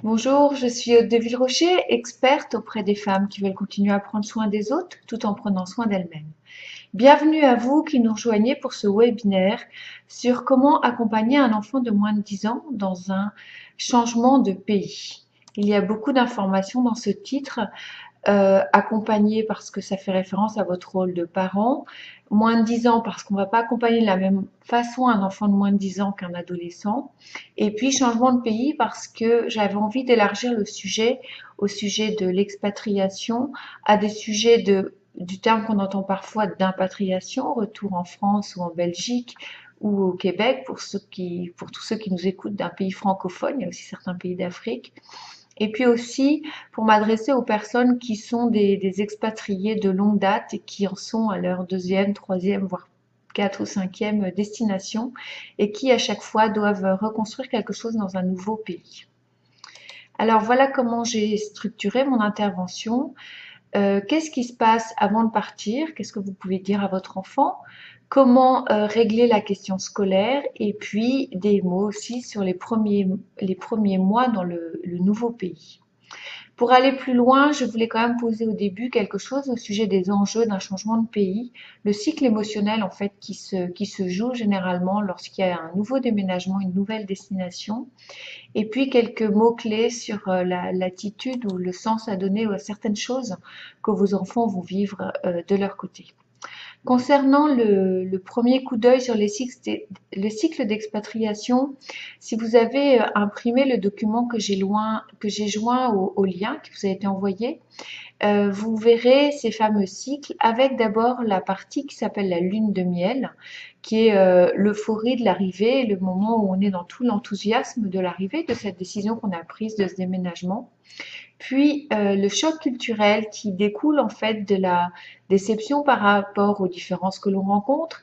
Bonjour, je suis Aude de Villerocher, experte auprès des femmes qui veulent continuer à prendre soin des autres tout en prenant soin d'elles-mêmes. Bienvenue à vous qui nous rejoignez pour ce webinaire sur comment accompagner un enfant de moins de 10 ans dans un changement de pays. Il y a beaucoup d'informations dans ce titre, accompagné parce que ça fait référence à votre rôle de parent, moins de 10 ans parce qu'on ne va pas accompagner de la même façon un enfant de moins de 10 ans qu'un adolescent, et puis changement de pays parce que j'avais envie d'élargir le sujet au sujet de l'expatriation, à des sujets du terme qu'on entend parfois d'impatriation, retour en France ou en Belgique ou au Québec pour tous ceux qui nous écoutent d'un pays francophone, il y a aussi certains pays d'Afrique. Et puis aussi pour m'adresser aux personnes qui sont des expatriés de longue date et qui en sont à leur deuxième, troisième, voire quatre ou cinquième destination et qui à chaque fois doivent reconstruire quelque chose dans un nouveau pays. Alors voilà comment j'ai structuré mon intervention. Qu'est-ce qui se passe avant de partir? Qu'est-ce que vous pouvez dire à votre enfant? Comment régler la question scolaire? Et puis des mots aussi sur les premiers mois dans le nouveau pays. Pour aller plus loin, je voulais quand même poser au début quelque chose au sujet des enjeux d'un changement de pays, le cycle émotionnel en fait qui se joue généralement lorsqu'il y a un nouveau déménagement, une nouvelle destination, et puis quelques mots-clés sur l'attitude ou le sens à donner à certaines choses que vos enfants vont vivre de leur côté. Concernant le premier coup d'œil sur le cycle d'expatriation, si vous avez imprimé le document que j'ai joint au lien qui vous a été envoyé, vous verrez ces fameux cycles avec d'abord la partie qui s'appelle la lune de miel, qui est l'euphorie de l'arrivée, le moment où on est dans tout l'enthousiasme de l'arrivée, de cette décision qu'on a prise de ce déménagement. Puis le choc culturel qui découle en fait de la déception par rapport aux différences que l'on rencontre.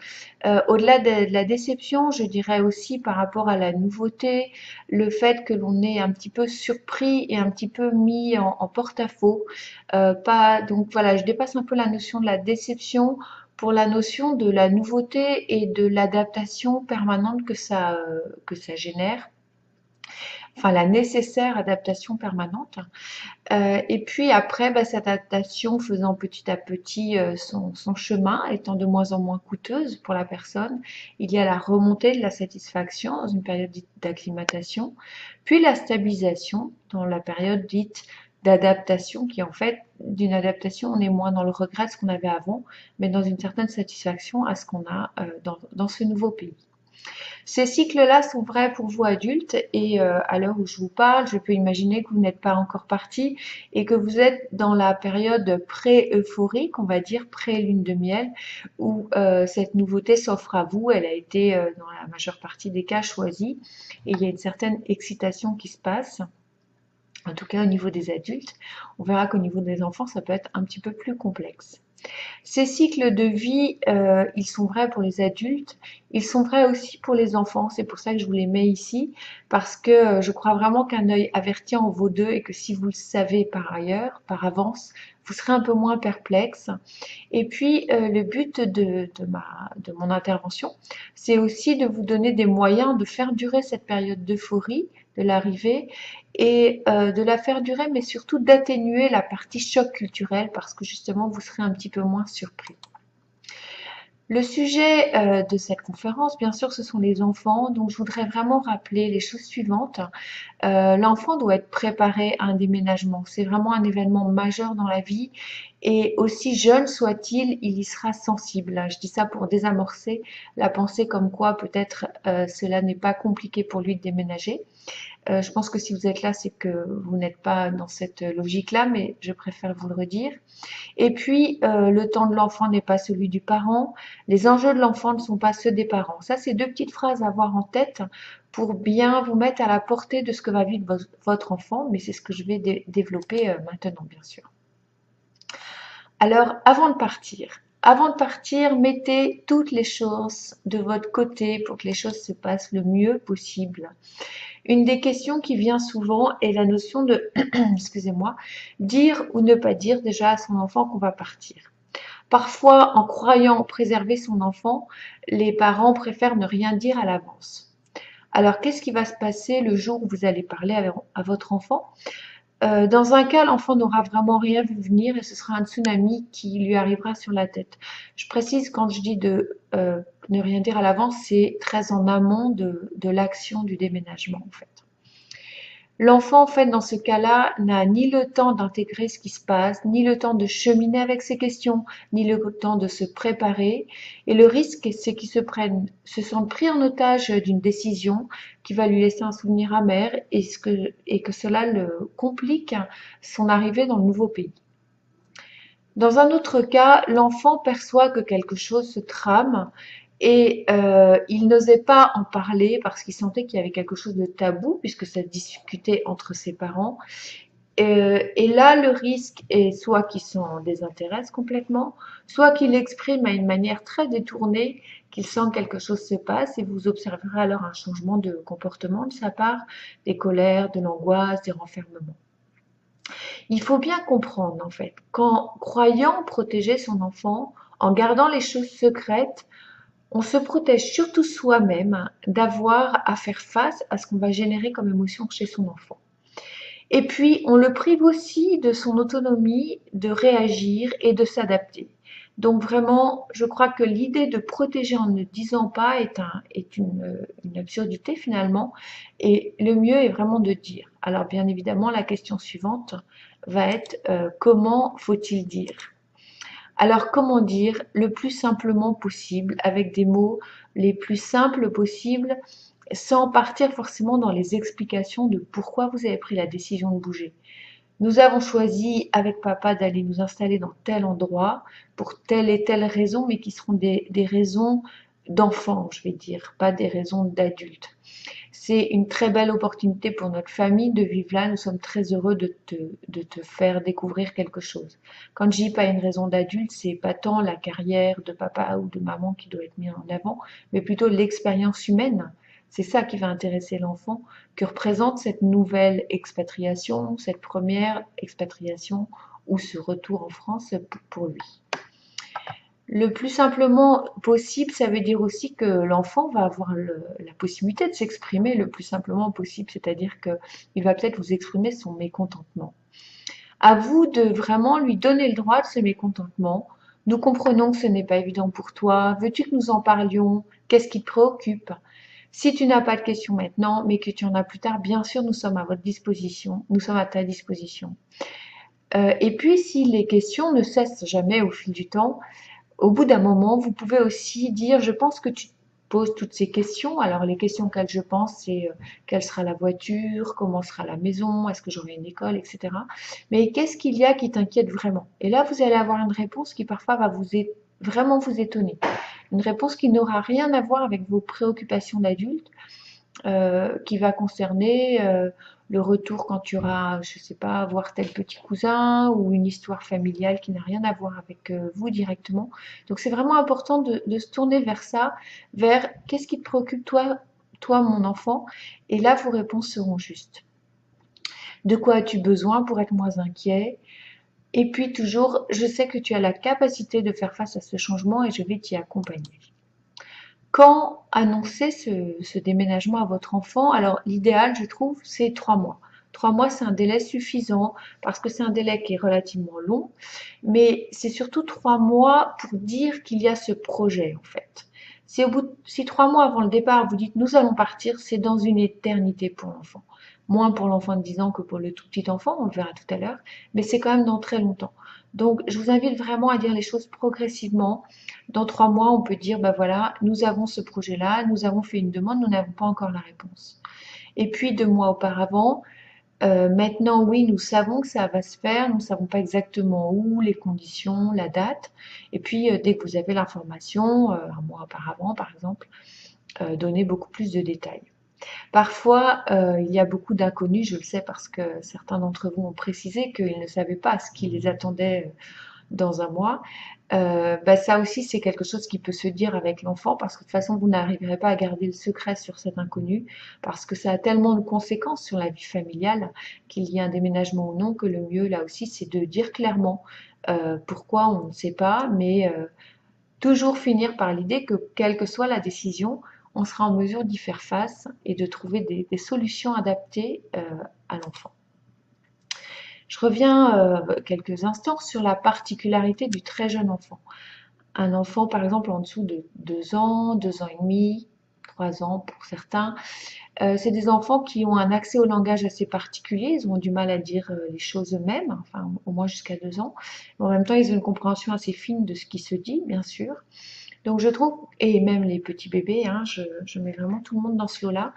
Au-delà de la déception, je dirais aussi par rapport à la nouveauté, le fait que l'on est un petit peu surpris et un petit peu mis en porte-à-faux. Donc voilà, je dépasse un peu la notion de la déception pour la notion de la nouveauté et de l'adaptation permanente que ça génère, enfin la nécessaire adaptation permanente. Et puis après, bah, cette adaptation faisant petit à petit son chemin, étant de moins en moins coûteuse pour la personne, il y a la remontée de la satisfaction dans une période dite d'acclimatation, puis la stabilisation dans la période dite d'adaptation, qui en fait, d'une adaptation, on est moins dans le regret de ce qu'on avait avant, mais dans une certaine satisfaction à ce qu'on a dans ce nouveau pays. Ces cycles-là sont vrais pour vous adultes et à l'heure où je vous parle, je peux imaginer que vous n'êtes pas encore parti et que vous êtes dans la période pré-euphorique, on va dire pré-lune de miel, où cette nouveauté s'offre à vous. Elle a été dans la majeure partie des cas choisie et il y a une certaine excitation qui se passe. En tout cas au niveau des adultes. On verra qu'au niveau des enfants, ça peut être un petit peu plus complexe. Ces cycles de vie, ils sont vrais pour les adultes, ils sont vrais aussi pour les enfants. C'est pour ça que je vous les mets ici, parce que je crois vraiment qu'un œil averti en vaut deux et que si vous le savez par ailleurs, par avance, vous serez un peu moins perplexe. Et puis, le but de mon intervention, c'est aussi de vous donner des moyens de faire durer cette période d'euphorie de l'arrivée et de la faire durer, mais surtout d'atténuer la partie choc culturel parce que justement, vous serez un petit peu moins surpris. Le sujet de cette conférence, bien sûr, ce sont les enfants. Donc, je voudrais vraiment rappeler les choses suivantes. L'enfant doit être préparé à un déménagement. C'est vraiment un événement majeur dans la vie. Et aussi jeune soit-il, il y sera sensible. Je dis ça pour désamorcer la pensée comme quoi peut-être cela n'est pas compliqué pour lui de déménager. Je pense que si vous êtes là, c'est que vous n'êtes pas dans cette logique-là, mais je préfère vous le redire. Et puis, le temps de l'enfant n'est pas celui du parent. Les enjeux de l'enfant ne sont pas ceux des parents. Ça, c'est deux petites phrases à avoir en tête pour bien vous mettre à la portée de ce que va vivre votre enfant, mais c'est ce que je vais développer maintenant, bien sûr. Alors, avant de partir, mettez toutes les choses de votre côté pour que les choses se passent le mieux possible. Une des questions qui vient souvent est la notion de, excusez-moi, dire ou ne pas dire déjà à son enfant qu'on va partir. Parfois, en croyant préserver son enfant, les parents préfèrent ne rien dire à l'avance. Alors, qu'est-ce qui va se passer le jour où vous allez parler à votre enfant? Dans un cas, l'enfant n'aura vraiment rien vu venir et ce sera un tsunami qui lui arrivera sur la tête. Je précise quand je dis de ne rien dire à l'avance, c'est très en amont de l'action du déménagement en fait. L'enfant, en fait, dans ce cas-là, n'a ni le temps d'intégrer ce qui se passe, ni le temps de cheminer avec ses questions, ni le temps de se préparer. Et le risque, c'est qu'il se sente pris en otage d'une décision qui va lui laisser un souvenir amer et que cela le complique son arrivée dans le nouveau pays. Dans un autre cas, l'enfant perçoit que quelque chose se trame et il n'osait pas en parler parce qu'il sentait qu'il y avait quelque chose de tabou puisque ça se discutait entre ses parents. Et là, le risque est soit qu'il s'en désintéresse complètement, soit qu'il l'exprime à une manière très détournée, qu'il sent que quelque chose se passe et vous observerez alors un changement de comportement de sa part, des colères, de l'angoisse, des renfermements. Il faut bien comprendre, en fait, qu'en croyant protéger son enfant, en gardant les choses secrètes, on se protège surtout soi-même d'avoir à faire face à ce qu'on va générer comme émotion chez son enfant. Et puis, on le prive aussi de son autonomie de réagir et de s'adapter. Donc vraiment, je crois que l'idée de protéger en ne disant pas est une absurdité finalement. Et le mieux est vraiment de dire. Alors bien évidemment, la question suivante va être comment faut-il dire? Alors comment dire le plus simplement possible, avec des mots les plus simples possibles, sans partir forcément dans les explications de pourquoi vous avez pris la décision de bouger. Nous avons choisi avec papa d'aller nous installer dans tel endroit pour telle et telle raison, mais qui seront des raisons d'enfants, je vais dire, pas des raisons d'adultes. C'est une très belle opportunité pour notre famille de vivre là. Nous sommes très heureux de te faire découvrir quelque chose. Quand je dis pas une raison d'adulte, c'est pas tant la carrière de papa ou de maman qui doit être mise en avant, mais plutôt l'expérience humaine. C'est ça qui va intéresser l'enfant, que représente cette nouvelle expatriation, cette première expatriation ou ce retour en France pour lui. Le plus simplement possible, ça veut dire aussi que l'enfant va avoir la possibilité de s'exprimer le plus simplement possible, c'est-à-dire qu'il va peut-être vous exprimer son mécontentement. À vous de vraiment lui donner le droit de ce mécontentement. Nous comprenons que ce n'est pas évident pour toi. Veux-tu que nous en parlions? Qu'est-ce qui te préoccupe? Si tu n'as pas de questions maintenant, mais que tu en as plus tard, bien sûr, nous sommes à votre disposition. Nous sommes à ta disposition. Et puis, si les questions ne cessent jamais au fil du temps, au bout d'un moment, vous pouvez aussi dire, je pense que tu te poses toutes ces questions. Alors, les questions auxquelles je pense, c'est quelle sera la voiture, comment sera la maison, est-ce que j'aurai une école, etc. Mais qu'est-ce qu'il y a qui t'inquiète vraiment? Et là, vous allez avoir une réponse qui parfois va vraiment vous étonner. Une réponse qui n'aura rien à voir avec vos préoccupations d'adulte, qui va concerner le retour quand tu auras, je sais pas, voir tel petit cousin ou une histoire familiale qui n'a rien à voir avec vous directement. Donc c'est vraiment important de se tourner vers ça, vers qu'est-ce qui te préoccupe toi mon enfant, et là vos réponses seront justes. De quoi as-tu besoin pour être moins inquiet? Et puis toujours, je sais que tu as la capacité de faire face à ce changement et je vais t'y accompagner. Quand annoncer ce déménagement à votre enfant? Alors l'idéal, je trouve, c'est 3 mois. 3 mois, c'est un délai suffisant parce que c'est un délai qui est relativement long, mais c'est surtout 3 mois pour dire qu'il y a ce projet en fait. Si 3 mois avant le départ, vous dites nous allons partir, c'est dans une éternité pour l'enfant. Moins pour l'enfant de 10 ans que pour le tout petit enfant, on le verra tout à l'heure, mais c'est quand même dans très longtemps. Donc je vous invite vraiment à dire les choses progressivement. Dans 3 mois, on peut dire, bah voilà, nous avons ce projet-là, nous avons fait une demande, nous n'avons pas encore la réponse. Et puis 2 mois auparavant, maintenant oui, nous savons que ça va se faire, nous ne savons pas exactement où, les conditions, la date. Et puis dès que vous avez l'information, un mois auparavant par exemple, donnez beaucoup plus de détails. Parfois, il y a beaucoup d'inconnus, je le sais parce que certains d'entre vous ont précisé qu'ils ne savaient pas ce qui les attendait dans un mois. Bah, ça aussi, c'est quelque chose qui peut se dire avec l'enfant parce que de toute façon, vous n'arriverez pas à garder le secret sur cet inconnu parce que ça a tellement de conséquences sur la vie familiale qu'il y ait un déménagement ou non que le mieux là aussi, c'est de dire clairement pourquoi on ne sait pas, mais toujours finir par l'idée que quelle que soit la décision, on sera en mesure d'y faire face et de trouver des solutions adaptées à l'enfant. Je reviens quelques instants sur la particularité du très jeune enfant. Un enfant, par exemple, en dessous de 2 ans, 2 ans et demi, 3 ans pour certains, c'est des enfants qui ont un accès au langage assez particulier. Ils ont du mal à dire les choses eux-mêmes, enfin au moins jusqu'à 2 ans. Mais en même temps, ils ont une compréhension assez fine de ce qui se dit, bien sûr. Donc je trouve, et même les petits bébés, hein, je mets vraiment tout le monde dans ce lot-là.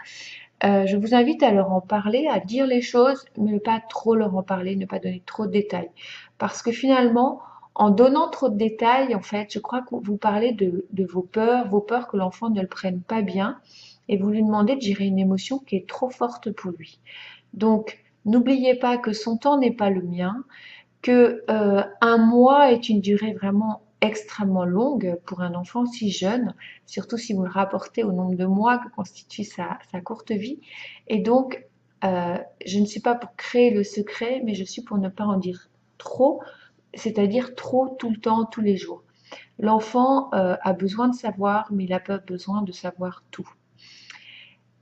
Je vous invite à leur en parler, à dire les choses, mais ne pas trop leur en parler, ne pas donner trop de détails. Parce que finalement, en donnant trop de détails, en fait, je crois que vous parlez de vos peurs que l'enfant ne le prenne pas bien, et vous lui demandez de gérer une émotion qui est trop forte pour lui. Donc, n'oubliez pas que son temps n'est pas le mien, que un mois est une durée vraiment extrêmement longue pour un enfant si jeune, surtout si vous le rapportez au nombre de mois que constitue sa courte vie. Et donc, je ne suis pas pour créer le secret, mais je suis pour ne pas en dire trop, c'est-à-dire trop tout le temps, tous les jours. L'enfant a besoin de savoir, mais il n'a pas besoin de savoir tout.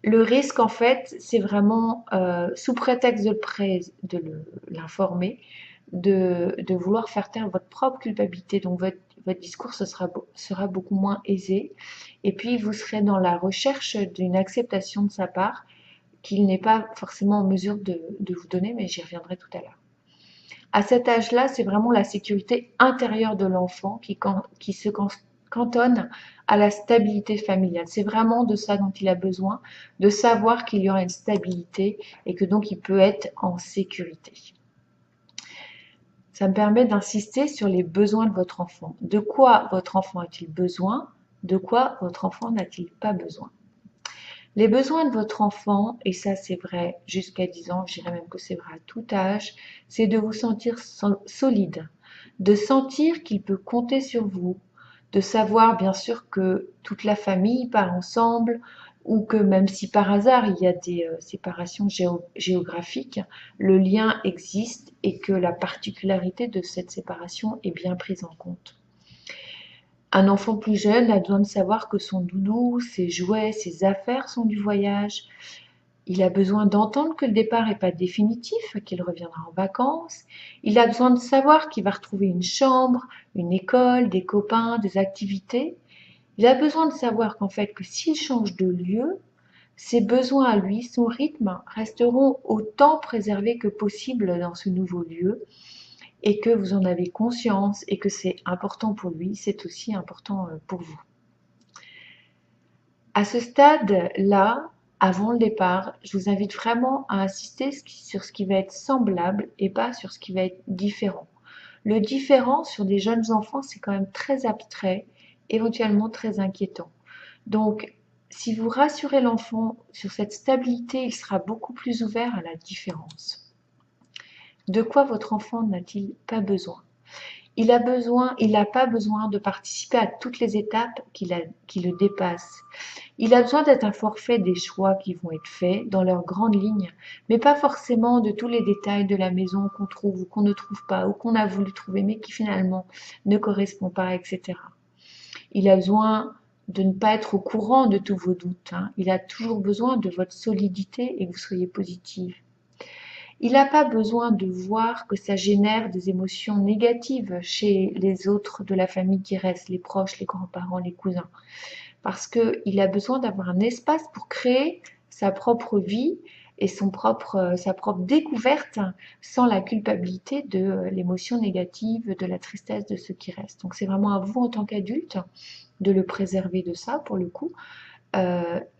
Le risque, en fait, c'est vraiment, sous prétexte de l'informer, de vouloir faire taire votre propre culpabilité. Donc, votre discours sera beaucoup moins aisé. Et puis, vous serez dans la recherche d'une acceptation de sa part qu'il n'est pas forcément en mesure de vous donner, mais j'y reviendrai tout à l'heure. À cet âge-là, c'est vraiment la sécurité intérieure de l'enfant qui se cantonne à la stabilité familiale. C'est vraiment de ça dont il a besoin, de savoir qu'il y aura une stabilité et que donc il peut être en sécurité. Ça me permet d'insister sur les besoins de votre enfant. De quoi votre enfant a-t-il besoin? De quoi votre enfant n'a-t-il pas besoin? Les besoins de votre enfant, et ça c'est vrai jusqu'à 10 ans, je dirais même que c'est vrai à tout âge, c'est de vous sentir solide, de sentir qu'il peut compter sur vous, de savoir bien sûr que toute la famille part ensemble, ou que même si par hasard il y a des séparations géographiques, le lien existe et que la particularité de cette séparation est bien prise en compte. Un enfant plus jeune a besoin de savoir que son doudou, ses jouets, ses affaires sont du voyage. Il a besoin d'entendre que le départ n'est pas définitif, qu'il reviendra en vacances. Il a besoin de savoir qu'il va retrouver une chambre, une école, des copains, des activités. Il a besoin de savoir qu'en fait, que s'il change de lieu, ses besoins à lui, son rythme, resteront autant préservés que possible dans ce nouveau lieu et que vous en avez conscience et que c'est important pour lui, c'est aussi important pour vous. À ce stade-là, avant le départ, je vous invite vraiment à insister sur ce qui va être semblable et pas sur ce qui va être différent. Le différent sur des jeunes enfants, c'est quand même très abstrait, éventuellement très inquiétant. Donc, si vous rassurez l'enfant sur cette stabilité, il sera beaucoup plus ouvert à la différence. De quoi votre enfant n'a-t-il pas besoin? Il n'a pas besoin de participer à toutes les étapes qui le dépassent. Il a besoin d'être un forfait des choix qui vont être faits dans leurs grandes lignes, mais pas forcément de tous les détails de la maison qu'on trouve ou qu'on ne trouve pas ou qu'on a voulu trouver mais qui finalement ne correspond pas, etc. Il a besoin de ne pas être au courant de tous vos doutes. Il a toujours besoin de votre solidité et que vous soyez positive. Il n'a pas besoin de voir que ça génère des émotions négatives chez les autres de la famille qui restent, les proches, les grands-parents, les cousins. Parce qu'il a besoin d'avoir un espace pour créer sa propre vie et sa propre découverte sans la culpabilité de l'émotion négative, de la tristesse de ceux qui restent. Donc c'est vraiment à vous en tant qu'adulte de le préserver de ça pour le coup.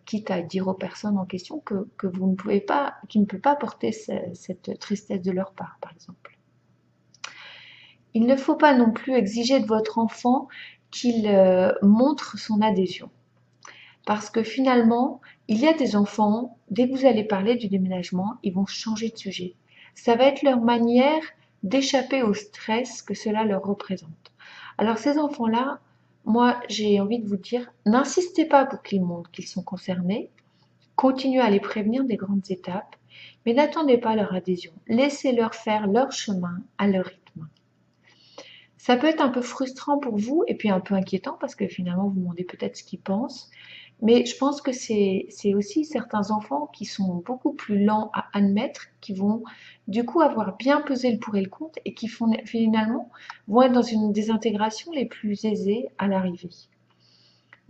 Quitte à dire aux personnes en question que vous ne pouvez pas, qu'ils ne peuvent pas porter cette tristesse de leur part, par exemple. Il ne faut pas non plus exiger de votre enfant qu'il montre son adhésion. Parce que finalement, il y a des enfants, dès que vous allez parler du déménagement, ils vont changer de sujet. Ça va être leur manière d'échapper au stress que cela leur représente. Alors ces enfants-là, moi, j'ai envie de vous dire, n'insistez pas pour qu'ils montrent qu'ils sont concernés, continuez à les prévenir des grandes étapes, mais n'attendez pas leur adhésion. Laissez-leur faire leur chemin à leur rythme. Ça peut être un peu frustrant pour vous et puis un peu inquiétant parce que finalement, vous demandez peut-être ce qu'ils pensent, Mais je pense que c'est aussi certains enfants qui sont beaucoup plus lents à admettre, qui vont du coup avoir bien pesé le pour et le contre et qui finalement vont être dans une des intégrations les plus aisées à l'arrivée.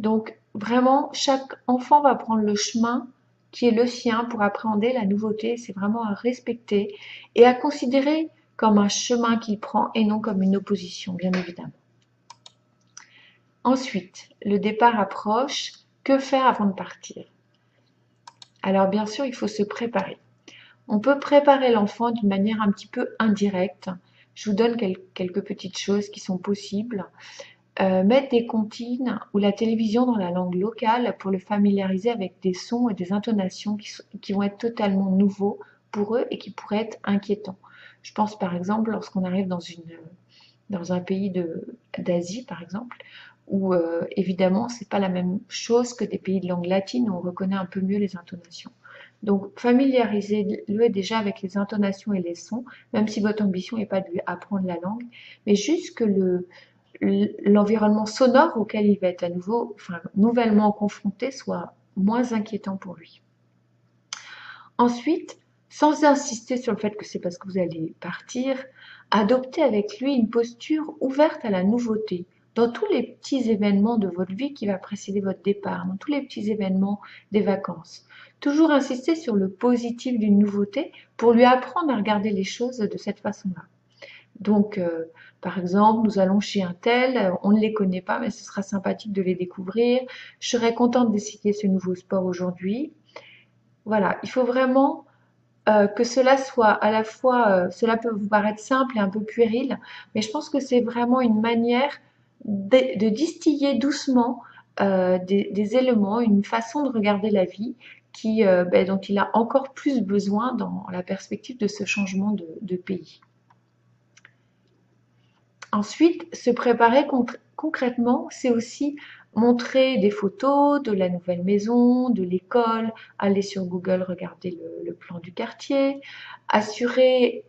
Donc vraiment, chaque enfant va prendre le chemin qui est le sien pour appréhender la nouveauté. C'est vraiment à respecter et à considérer comme un chemin qu'il prend et non comme une opposition, bien évidemment. Ensuite, le départ approche. Que faire avant de partir? Alors bien sûr, il faut se préparer. On peut préparer l'enfant d'une manière un petit peu indirecte. Je vous donne quelques petites choses qui sont possibles. Mettre des comptines ou la télévision dans la langue locale pour le familiariser avec des sons et des intonations qui vont être totalement nouveaux pour eux et qui pourraient être inquiétants. Je pense par exemple lorsqu'on arrive dans un pays d'Asie par exemple, où évidemment c'est pas la même chose que des pays de langue latine où on reconnaît un peu mieux les intonations. Donc familiarisez-le déjà avec les intonations et les sons, même si votre ambition n'est pas de lui apprendre la langue, mais juste que l'environnement sonore auquel il va être à nouveau, enfin, nouvellement confronté soit moins inquiétant pour lui. Ensuite, sans insister sur le fait que c'est parce que vous allez partir, adoptez avec lui une posture ouverte à la nouveauté dans tous les petits événements de votre vie qui va précéder votre départ, dans tous les petits événements des vacances. Toujours insister sur le positif d'une nouveauté pour lui apprendre à regarder les choses de cette façon-là. Donc, par exemple, nous allons chez un tel, on ne les connaît pas, mais ce sera sympathique de les découvrir. Je serais contente d'essayer ce nouveau sport aujourd'hui. Voilà, il faut vraiment que cela soit à la fois, cela peut vous paraître simple et un peu puéril, mais je pense que c'est vraiment une manière de distiller doucement des éléments, une façon de regarder la vie dont il a encore plus besoin dans la perspective de ce changement de pays. Ensuite, se préparer concrètement, c'est aussi montrer des photos de la nouvelle maison, de l'école, aller sur Google regarder le plan du quartier, rassurer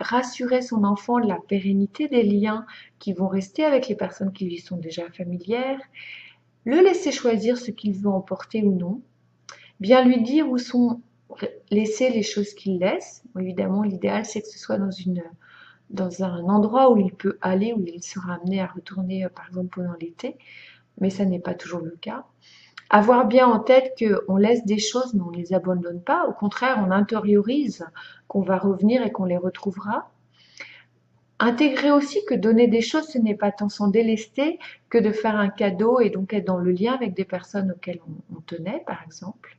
son enfant de la pérennité des liens qui vont rester avec les personnes qui lui sont déjà familières, le laisser choisir ce qu'il veut emporter ou non, bien lui dire où sont laissées les choses qu'il laisse. Évidemment, l'idéal c'est que ce soit dans un endroit où il peut aller, où il sera amené à retourner, par exemple, pendant l'été, mais ça n'est pas toujours le cas. Avoir bien en tête qu'on laisse des choses, mais on ne les abandonne pas. Au contraire, on intériorise qu'on va revenir et qu'on les retrouvera. Intégrer aussi que donner des choses, ce n'est pas tant s'en délester que de faire un cadeau et donc être dans le lien avec des personnes auxquelles on tenait, par exemple.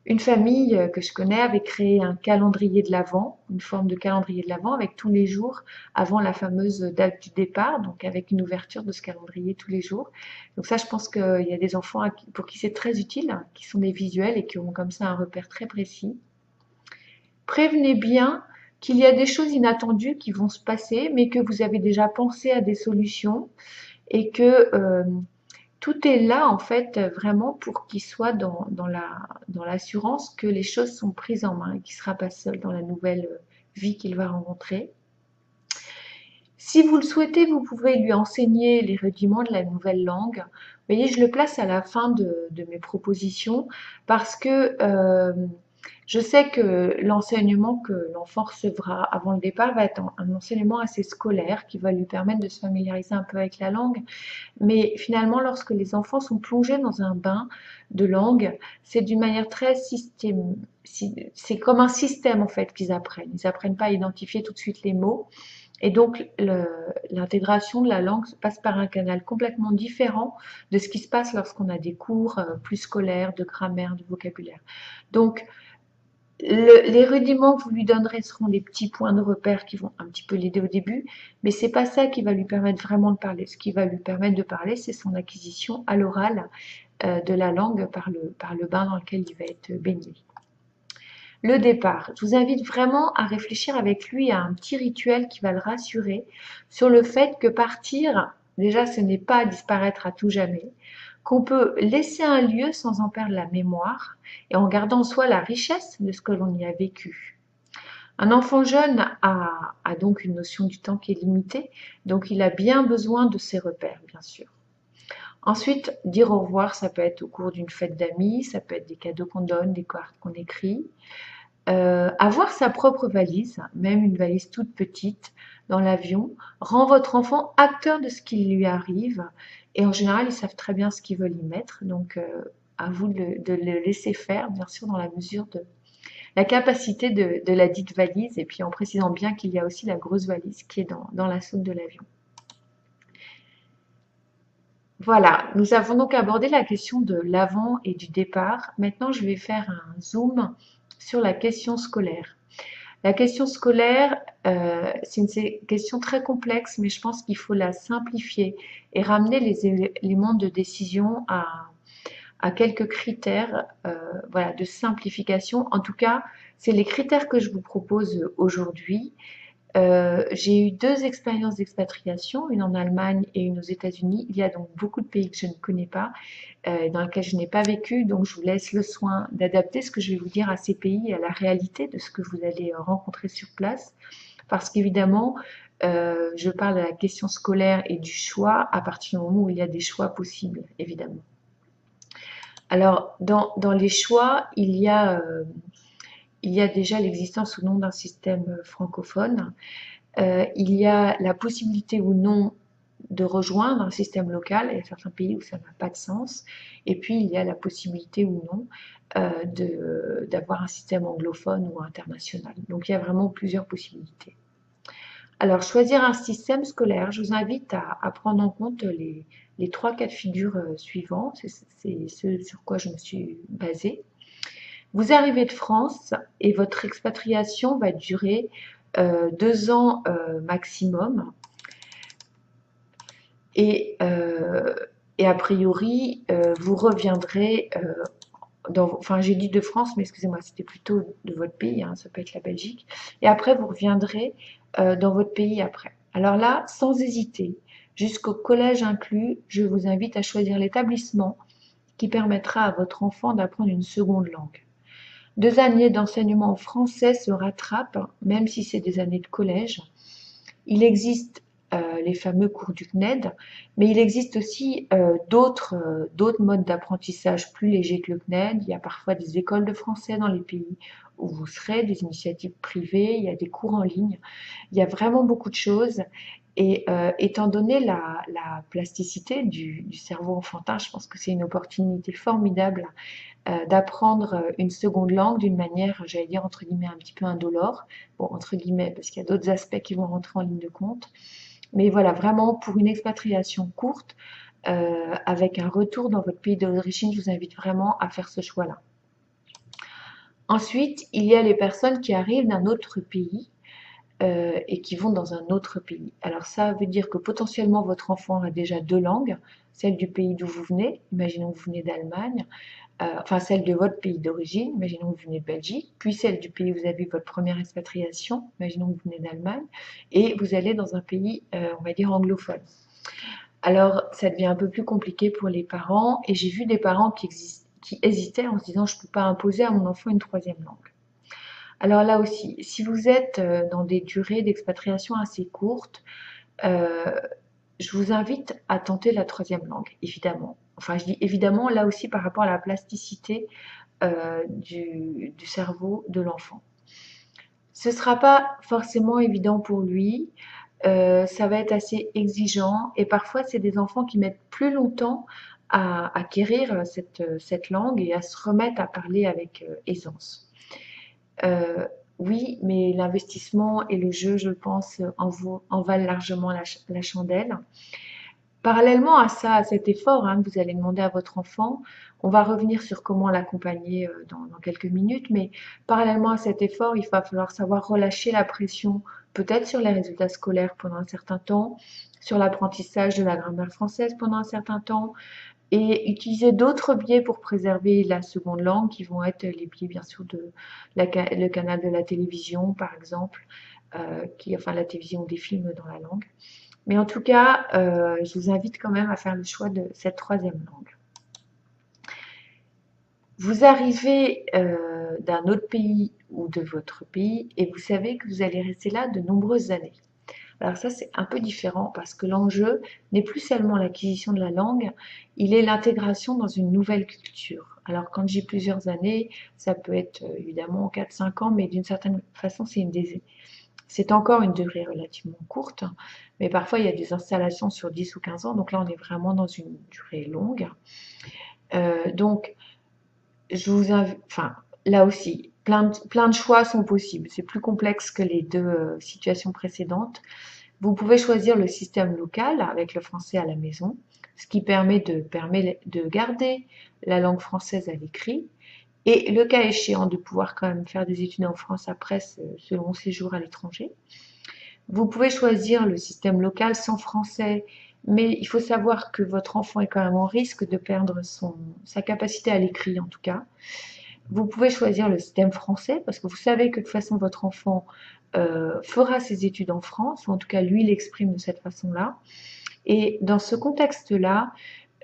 Une famille que je connais avait créé un calendrier de l'Avent, une forme de calendrier de l'Avent avec tous les jours avant la fameuse date du départ, donc avec une ouverture de ce calendrier tous les jours. Donc ça, je pense qu'il y a des enfants pour qui c'est très utile, hein, qui sont des visuels et qui ont comme ça un repère très précis. Prévenez bien qu'il y a des choses inattendues qui vont se passer, mais que vous avez déjà pensé à des solutions et que tout est là en fait vraiment pour qu'il soit dans l'assurance que les choses sont prises en main et qu'il ne sera pas seul dans la nouvelle vie qu'il va rencontrer. Si vous le souhaitez, vous pouvez lui enseigner les rudiments de la nouvelle langue. Vous voyez, je le place à la fin de mes propositions parce que je sais que l'enseignement que l'enfant recevra avant le départ va être un enseignement assez scolaire qui va lui permettre de se familiariser un peu avec la langue. Mais finalement, lorsque les enfants sont plongés dans un bain de langue, c'est d'une manière très c'est comme un système en fait qu'ils apprennent. Ils apprennent pas à identifier tout de suite les mots. Et donc, l'intégration de la langue passe par un canal complètement différent de ce qui se passe lorsqu'on a des cours plus scolaires, de grammaire, de vocabulaire. Donc, les rudiments que vous lui donnerez seront des petits points de repère qui vont un petit peu l'aider au début, mais c'est pas ça qui va lui permettre vraiment de parler. Ce qui va lui permettre de parler, c'est son acquisition à l'oral de la langue par le bain dans lequel il va être baigné. Le départ. Je vous invite vraiment à réfléchir avec lui à un petit rituel qui va le rassurer sur le fait que partir, déjà, ce n'est pas disparaître à tout jamais, qu'on peut laisser un lieu sans en perdre la mémoire et en gardant en soi la richesse de ce que l'on y a vécu. Un enfant jeune a donc une notion du temps qui est limitée, donc il a bien besoin de ses repères, bien sûr. Ensuite, dire au revoir, ça peut être au cours d'une fête d'amis, ça peut être des cadeaux qu'on donne, des cartes qu'on écrit. Avoir sa propre valise, même une valise toute petite dans l'avion, rend votre enfant acteur de ce qui lui arrive. Et en général, ils savent très bien ce qu'ils veulent y mettre. Donc, à vous de le laisser faire, bien sûr, dans la mesure de la capacité de la dite valise. Et puis en précisant bien qu'il y a aussi la grosse valise qui est dans la soute de l'avion. Voilà, nous avons donc abordé la question de l'avant et du départ. Maintenant, je vais faire un zoom sur la question scolaire. La question scolaire, c'est une question très complexe, mais je pense qu'il faut la simplifier et ramener les éléments de décision à quelques critères voilà, de simplification. En tout cas, c'est les critères que je vous propose aujourd'hui. J'ai eu 2 expériences d'expatriation, une en Allemagne et une aux États-Unis. Il y a donc beaucoup de pays que je ne connais pas, dans lesquels je n'ai pas vécu, donc je vous laisse le soin d'adapter ce que je vais vous dire à ces pays et à la réalité de ce que vous allez rencontrer sur place. Parce qu'évidemment, je parle de la question scolaire et du choix à partir du moment où il y a des choix possibles, évidemment. Alors, dans les choix, il y a déjà l'existence ou non d'un système francophone. Il y a la possibilité ou non de rejoindre un système local. Il y a certains pays où ça n'a pas de sens. Et puis, il y a la possibilité ou non d'avoir un système anglophone ou international. Donc, il y a vraiment plusieurs possibilités. Alors, choisir un système scolaire, je vous invite à prendre en compte les 3 cas de figure suivants. C'est ce sur quoi je me suis basée. Vous arrivez de France et votre expatriation va durer 2 ans maximum. Et, euh, et a priori, vous reviendrez enfin j'ai dit de France, mais excusez-moi, c'était plutôt de votre pays, hein, ça peut être la Belgique. Et après, vous reviendrez dans votre pays après. Alors là, sans hésiter, jusqu'au collège inclus, je vous invite à choisir l'établissement qui permettra à votre enfant d'apprendre une seconde langue. 2 années d'enseignement français se rattrapent, même si c'est des années de collège. Il existe les fameux cours du CNED, mais il existe aussi d'autres modes d'apprentissage plus légers que le CNED. Il y a parfois des écoles de français dans les pays où vous serez, des initiatives privées, il y a des cours en ligne. Il y a vraiment beaucoup de choses. Et étant donné la plasticité du cerveau enfantin, je pense que c'est une opportunité formidable d'apprendre une seconde langue d'une manière, j'allais dire entre guillemets, un petit peu indolore. Bon, entre guillemets, parce qu'il y a d'autres aspects qui vont rentrer en ligne de compte. Mais voilà, vraiment pour une expatriation courte, avec un retour dans votre pays d'origine, je vous invite vraiment à faire ce choix-là. Ensuite, il y a les personnes qui arrivent d'un autre pays et qui vont dans un autre pays. Alors ça veut dire que potentiellement votre enfant a déjà 2 langues, celle du pays d'où vous venez, imaginons que vous venez d'Allemagne, enfin celle de votre pays d'origine, imaginons que vous venez de Belgique, puis celle du pays où vous avez eu votre première expatriation, imaginons que vous venez d'Allemagne, et vous allez dans un pays, on va dire, anglophone. Alors, ça devient un peu plus compliqué pour les parents, et j'ai vu des parents qui hésitaient en se disant, je ne peux pas imposer à mon enfant une 3e langue. Alors là aussi, si vous êtes dans des durées d'expatriation assez courtes, euh, je vous invite à tenter la 3e langue, évidemment. Enfin, je dis évidemment là aussi par rapport à la plasticité du cerveau de l'enfant. Ce ne sera pas forcément évident pour lui, ça va être assez exigeant et parfois c'est des enfants qui mettent plus longtemps à acquérir cette langue et à se remettre à parler avec aisance. Oui, mais l'investissement et le jeu, je pense, en valent largement la chandelle. Parallèlement à ça, à cet effort hein, que vous allez demander à votre enfant, on va revenir sur comment l'accompagner dans quelques minutes, mais parallèlement à cet effort, il va falloir savoir relâcher la pression, peut-être sur les résultats scolaires pendant un certain temps, sur l'apprentissage de la grammaire française pendant un certain temps, et utiliser d'autres biais pour préserver la seconde langue, qui vont être les biais bien sûr de le canal de la télévision, par exemple, enfin la télévision ou des films dans la langue. Mais en tout cas, je vous invite quand même à faire le choix de cette 3e langue. Vous arrivez d'un autre pays ou de votre pays et vous savez que vous allez rester là de nombreuses années. Alors ça, c'est un peu différent parce que l'enjeu n'est plus seulement l'acquisition de la langue, il est l'intégration dans une nouvelle culture. Alors quand j'ai plusieurs années, ça peut être évidemment 4-5 ans, mais d'une certaine façon, c'est encore une durée relativement courte. Mais parfois, il y a des installations sur 10 ou 15 ans, donc là, on est vraiment dans une durée longue. Donc, je vous invite, enfin, là aussi, plein de choix sont possibles. C'est plus complexe que les deux situations précédentes. Vous pouvez choisir le système local avec le français à la maison, ce qui permet de garder la langue française à l'écrit et le cas échéant de pouvoir quand même faire des études en France après ce long séjour à l'étranger. Vous pouvez choisir le système local sans français, mais il faut savoir que votre enfant est quand même en risque de perdre sa capacité à l'écrit en tout cas. Vous pouvez choisir le système français parce que vous savez que de toute façon votre enfant fera ses études en France, ou en tout cas lui il exprime de cette façon-là. Et dans ce contexte-là,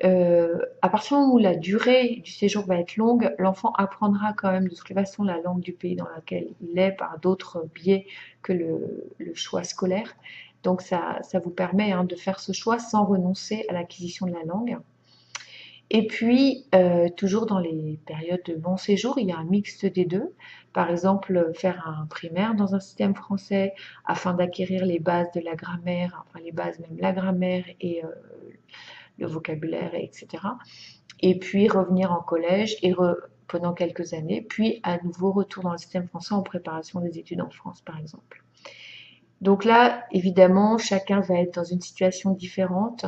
à partir du moment où la durée du séjour va être longue, l'enfant apprendra quand même de toute façon la langue du pays dans lequel il est par d'autres biais que le choix scolaire. Donc ça vous permet de faire ce choix sans renoncer à l'acquisition de la langue. Et puis, toujours dans les périodes de bon séjour, il y a un mixte des deux. Par exemple, faire un primaire dans un système français afin d'acquérir les bases de la grammaire, enfin les bases même la grammaire et le vocabulaire, etc. Et puis revenir en collège pendant quelques années, puis à nouveau retour dans le système français en préparation des études en France, par exemple. Donc là, évidemment, chacun va être dans une situation différente,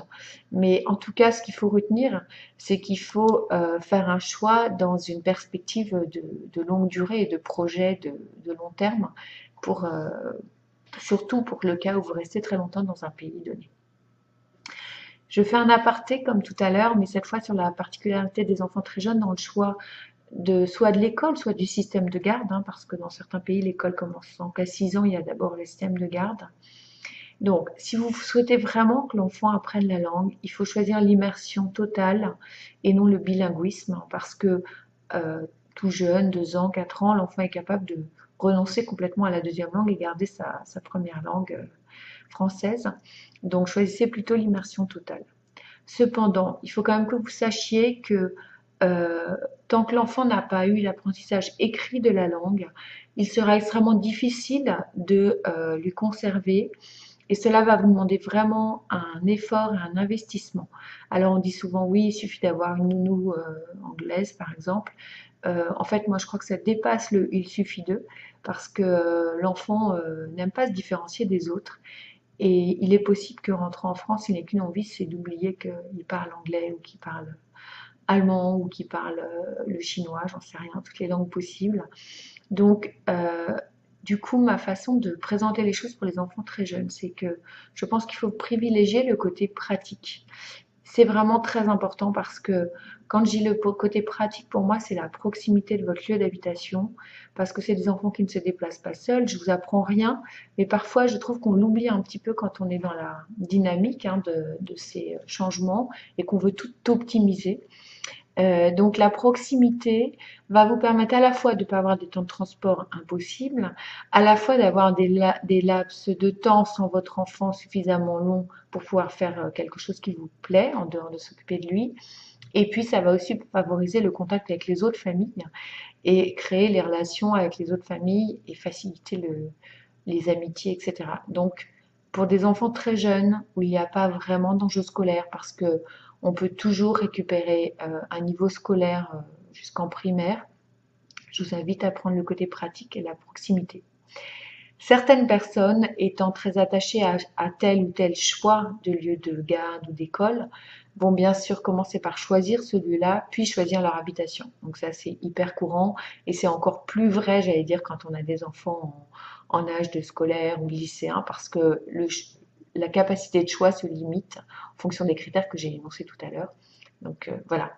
mais en tout cas, ce qu'il faut retenir, c'est qu'il faut faire un choix dans une perspective de longue durée et de projet de long terme, pour, surtout pour le cas où vous restez très longtemps dans un pays donné. Je fais un aparté comme tout à l'heure, mais cette fois sur la particularité des enfants très jeunes dans le choix soit de l'école, soit du système de garde, parce que dans certains pays, l'école commence qu'à 6 ans, il y a d'abord le système de garde. Donc, si vous souhaitez vraiment que l'enfant apprenne la langue, il faut choisir l'immersion totale et non le bilinguisme, parce que tout jeune, 2 ans, 4 ans, l'enfant est capable de renoncer complètement à la deuxième langue et garder sa première langue française. Donc, choisissez plutôt l'immersion totale. Cependant, il faut quand même que vous sachiez que tant que l'enfant n'a pas eu l'apprentissage écrit de la langue, il sera extrêmement difficile de lui conserver et cela va vous demander vraiment un effort et un investissement. Alors on dit souvent oui, il suffit d'avoir une nounou anglaise par exemple. En fait, moi je crois que ça dépasse le il suffit d'eux parce que l'enfant n'aime pas se différencier des autres. Et il est possible que rentrant en France, il n'ait qu'une envie, c'est d'oublier qu'il parle anglais ou qu'il parle allemand ou qu'il parle le chinois, j'en sais rien, toutes les langues possibles. Donc, du coup, ma façon de présenter les choses pour les enfants très jeunes, c'est que je pense qu'il faut privilégier le côté pratique. C'est vraiment très important parce que quand je dis le côté pratique, pour moi, c'est la proximité de votre lieu d'habitation, parce que c'est des enfants qui ne se déplacent pas seuls. Je vous apprends rien, mais parfois, je trouve qu'on l'oublie un petit peu quand on est dans la dynamique de ces changements et qu'on veut tout optimiser. Donc la proximité va vous permettre à la fois de ne pas avoir des temps de transport impossibles, à la fois d'avoir des laps de temps sans votre enfant suffisamment longs pour pouvoir faire quelque chose qui vous plaît en dehors de s'occuper de lui. Et puis ça va aussi favoriser le contact avec les autres familles et créer les relations avec les autres familles et faciliter les amitiés, etc. Donc pour des enfants très jeunes où il n'y a pas vraiment d'enjeu scolaire parce que on peut toujours récupérer un niveau scolaire jusqu'en primaire. Je vous invite à prendre le côté pratique et la proximité. Certaines personnes étant très attachées à tel ou tel choix de lieu de garde ou d'école vont bien sûr commencer par choisir ce lieu-là, puis choisir leur habitation. Donc ça, c'est hyper courant et c'est encore plus vrai, j'allais dire, quand on a des enfants en âge de scolaire ou lycéen, parce que la capacité de choix se limite en fonction des critères que j'ai énoncés tout à l'heure. Donc voilà.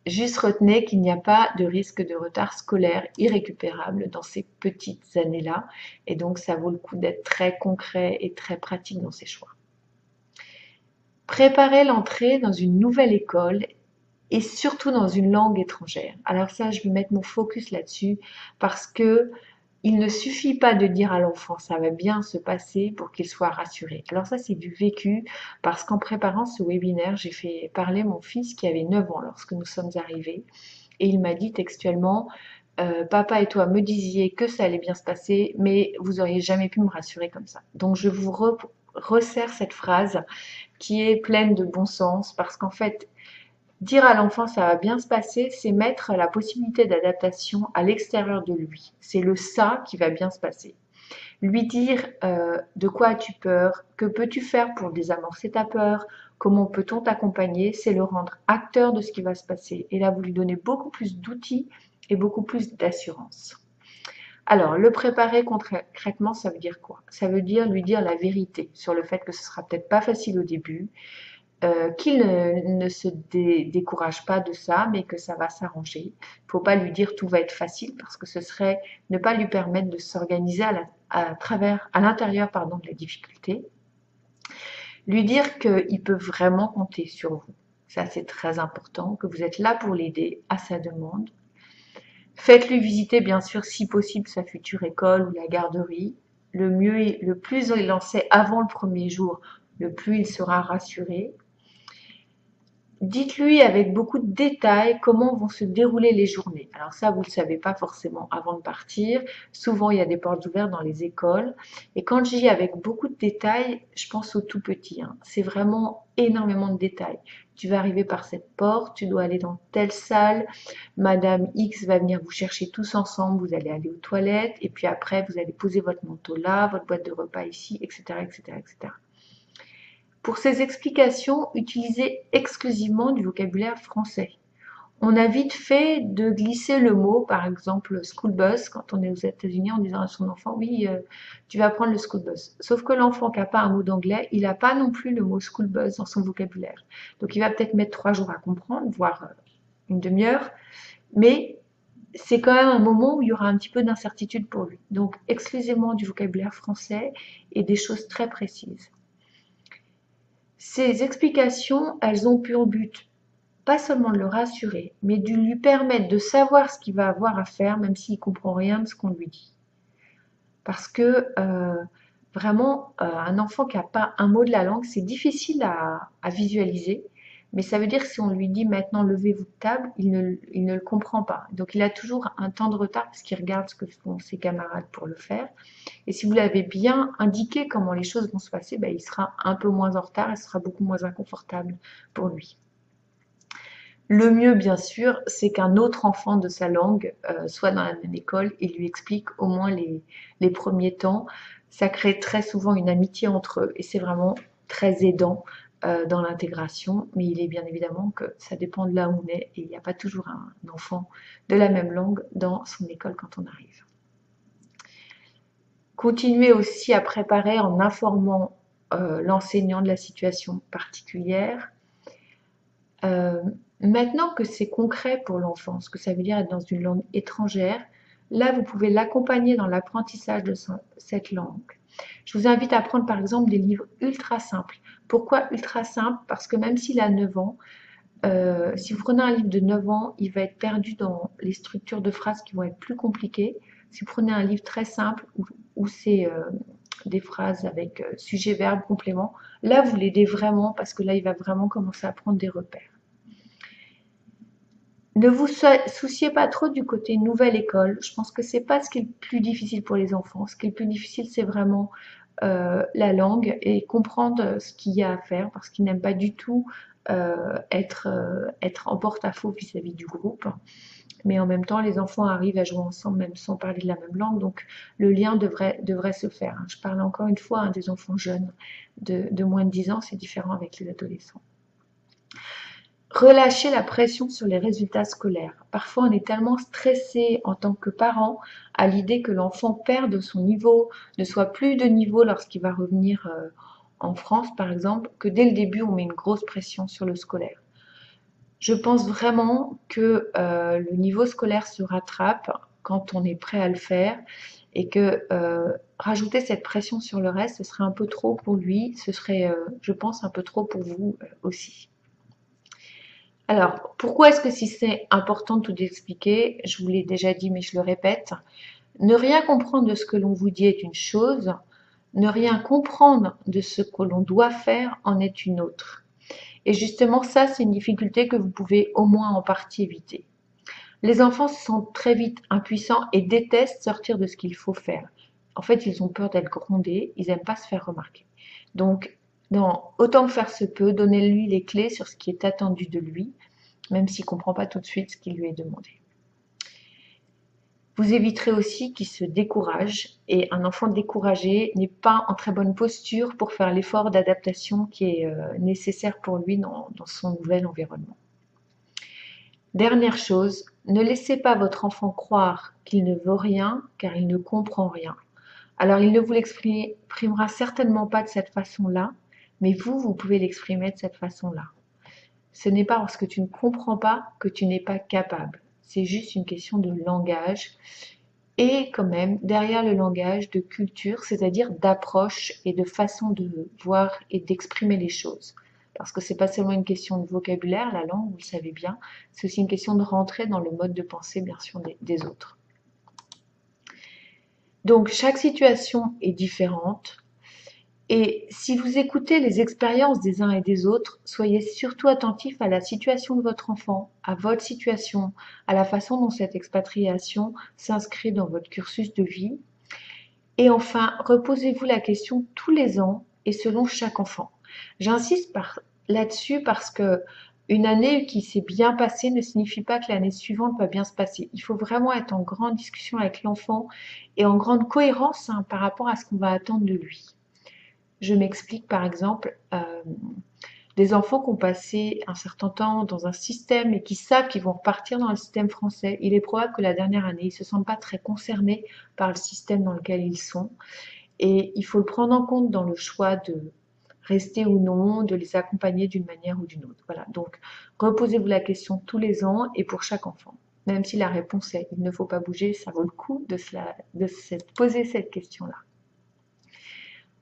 Juste retenez qu'il n'y a pas de risque de retard scolaire irrécupérable dans ces petites années-là. Et donc, ça vaut le coup d'être très concret et très pratique dans ses choix. Préparez l'entrée dans une nouvelle école et surtout dans une langue étrangère. Alors ça, je vais mettre mon focus là-dessus parce que Il ne suffit pas de dire à l'enfant ça va bien se passer pour qu'il soit rassuré. Alors ça c'est du vécu parce qu'en préparant ce webinaire, j'ai fait parler mon fils qui avait 9 ans lorsque nous sommes arrivés et il m'a dit textuellement papa et toi me disiez que ça allait bien se passer mais vous auriez jamais pu me rassurer comme ça. Donc je vous resserre cette phrase qui est pleine de bon sens parce qu'en fait dire à l'enfant ça va bien se passer, c'est mettre la possibilité d'adaptation à l'extérieur de lui. C'est le ça qui va bien se passer. Lui dire de quoi as-tu peur, que peux-tu faire pour désamorcer ta peur, comment peut-on t'accompagner, c'est le rendre acteur de ce qui va se passer. Et là, vous lui donnez beaucoup plus d'outils et beaucoup plus d'assurance. Alors, le préparer concrètement, ça veut dire quoi? Ça veut dire lui dire la vérité sur le fait que ce sera peut-être pas facile au début, qu'il ne se décourage pas de ça, mais que ça va s'arranger. Il ne faut pas lui dire tout va être facile parce que ce serait ne pas lui permettre de s'organiser à l'intérieur de la difficulté. Lui dire qu'il peut vraiment compter sur vous. Ça, c'est très important, que vous êtes là pour l'aider à sa demande. Faites-lui visiter, bien sûr, si possible, sa future école ou la garderie. Le plus il en sait avant le premier jour, le plus il sera rassuré. Dites-lui avec beaucoup de détails comment vont se dérouler les journées. Alors ça, vous ne le savez pas forcément avant de partir. Souvent, il y a des portes ouvertes dans les écoles. Et quand je dis avec beaucoup de détails, je pense au tout petit. C'est vraiment énormément de détails. Tu vas arriver par cette porte, tu dois aller dans telle salle. Madame X va venir vous chercher tous ensemble. Vous allez aller aux toilettes. Et puis après, vous allez poser votre manteau là, votre boîte de repas ici, etc., etc., etc. Pour ces explications, utilisez exclusivement du vocabulaire français. On a vite fait de glisser le mot, par exemple school bus, quand on est aux États-Unis, en disant à son enfant, oui, tu vas prendre le school bus. Sauf que l'enfant qui n'a pas un mot d'anglais, il n'a pas non plus le mot school bus dans son vocabulaire. Donc il va peut-être mettre 3 jours à comprendre, voire une demi-heure, mais c'est quand même un moment où il y aura un petit peu d'incertitude pour lui. Donc exclusivement du vocabulaire français et des choses très précises. Ces explications, elles ont pour but pas seulement de le rassurer, mais de lui permettre de savoir ce qu'il va avoir à faire, même s'il ne comprend rien de ce qu'on lui dit. Parce que vraiment, un enfant qui n'a pas un mot de la langue, c'est difficile à visualiser, mais ça veut dire que si on lui dit maintenant levez-vous de table, il ne le comprend pas. Donc il a toujours un temps de retard parce qu'il regarde ce que font ses camarades pour le faire. Et si vous l'avez bien indiqué comment les choses vont se passer, ben, il sera un peu moins en retard et ce sera beaucoup moins inconfortable pour lui. Le mieux, bien sûr, c'est qu'un autre enfant de sa langue soit dans la même école et lui explique au moins les premiers temps. Ça crée très souvent une amitié entre eux et c'est vraiment très aidant dans l'intégration. Mais il est bien évidemment que ça dépend de là où on est et il n'y a pas toujours un enfant de la même langue dans son école quand on arrive. Continuez aussi à préparer en informant l'enseignant de la situation particulière. Maintenant que c'est concret pour l'enfant, ce que ça veut dire être dans une langue étrangère, là vous pouvez l'accompagner dans l'apprentissage de cette langue. Je vous invite à prendre par exemple des livres ultra simples. Pourquoi ultra simples? Parce que même s'il a 9 ans, si vous prenez un livre de 9 ans, il va être perdu dans les structures de phrases qui vont être plus compliquées. Si vous prenez un livre très simple où c'est des phrases avec sujet, verbe, complément, là vous l'aidez vraiment parce que là il va vraiment commencer à prendre des repères. Ne vous souciez pas trop du côté nouvelle école. Je pense que c'est pas ce qui est le plus difficile pour les enfants. Ce qui est le plus difficile, c'est vraiment la langue et comprendre ce qu'il y a à faire parce qu'ils n'aiment pas du tout être en porte-à-faux vis-à-vis du groupe. Mais en même temps, les enfants arrivent à jouer ensemble même sans parler de la même langue. Donc le lien devrait se faire. Je parle encore une fois des enfants jeunes de moins de 10 ans. C'est différent avec les adolescents. Relâcher la pression sur les résultats scolaires. Parfois, on est tellement stressé en tant que parent à l'idée que l'enfant perde son niveau, ne soit plus de niveau lorsqu'il va revenir en France, par exemple, que dès le début, on met une grosse pression sur le scolaire. Je pense vraiment que le niveau scolaire se rattrape quand on est prêt à le faire et que rajouter cette pression sur le reste, ce serait un peu trop pour lui, ce serait, je pense, un peu trop pour vous aussi. Alors, pourquoi est-ce que si c'est important de tout expliquer? Je vous l'ai déjà dit, mais je le répète. Ne rien comprendre de ce que l'on vous dit est une chose, ne rien comprendre de ce que l'on doit faire en est une autre. Et justement, ça, c'est une difficulté que vous pouvez au moins en partie éviter. Les enfants se sentent très vite impuissants et détestent sortir de ce qu'il faut faire. En fait, ils ont peur d'être grondés, ils n'aiment pas se faire remarquer. Donc, autant que faire se peut, donnez-lui les clés sur ce qui est attendu de lui, même s'il ne comprend pas tout de suite ce qui lui est demandé. Vous éviterez aussi qu'il se décourage, et un enfant découragé n'est pas en très bonne posture pour faire l'effort d'adaptation qui est nécessaire pour lui dans son nouvel environnement. Dernière chose, ne laissez pas votre enfant croire qu'il ne veut rien car il ne comprend rien. Alors il ne vous l'exprimera certainement pas de cette façon-là, mais vous pouvez l'exprimer de cette façon-là. Ce n'est pas parce que tu ne comprends pas que tu n'es pas capable. C'est juste une question de langage et quand même derrière le langage de culture, c'est-à-dire d'approche et de façon de voir et d'exprimer les choses. Parce que c'est pas seulement une question de vocabulaire, la langue, vous le savez bien, c'est aussi une question de rentrer dans le mode de pensée, bien sûr, des autres. Donc, chaque situation est différente. Et si vous écoutez les expériences des uns et des autres, soyez surtout attentif à la situation de votre enfant, à votre situation, à la façon dont cette expatriation s'inscrit dans votre cursus de vie. Et enfin, reposez-vous la question tous les ans et selon chaque enfant. J'insiste là-dessus parce que une année qui s'est bien passée ne signifie pas que l'année suivante va bien se passer. Il faut vraiment être en grande discussion avec l'enfant et en grande cohérence par rapport à ce qu'on va attendre de lui. Je m'explique par exemple, des enfants qui ont passé un certain temps dans un système et qui savent qu'ils vont repartir dans le système français. Il est probable que la dernière année, ils ne se sentent pas très concernés par le système dans lequel ils sont. Et il faut le prendre en compte dans le choix de rester ou non, de les accompagner d'une manière ou d'une autre. Voilà, donc reposez-vous la question tous les ans et pour chaque enfant. Même si la réponse est il ne faut pas bouger, ça vaut le coup de se poser cette question-là.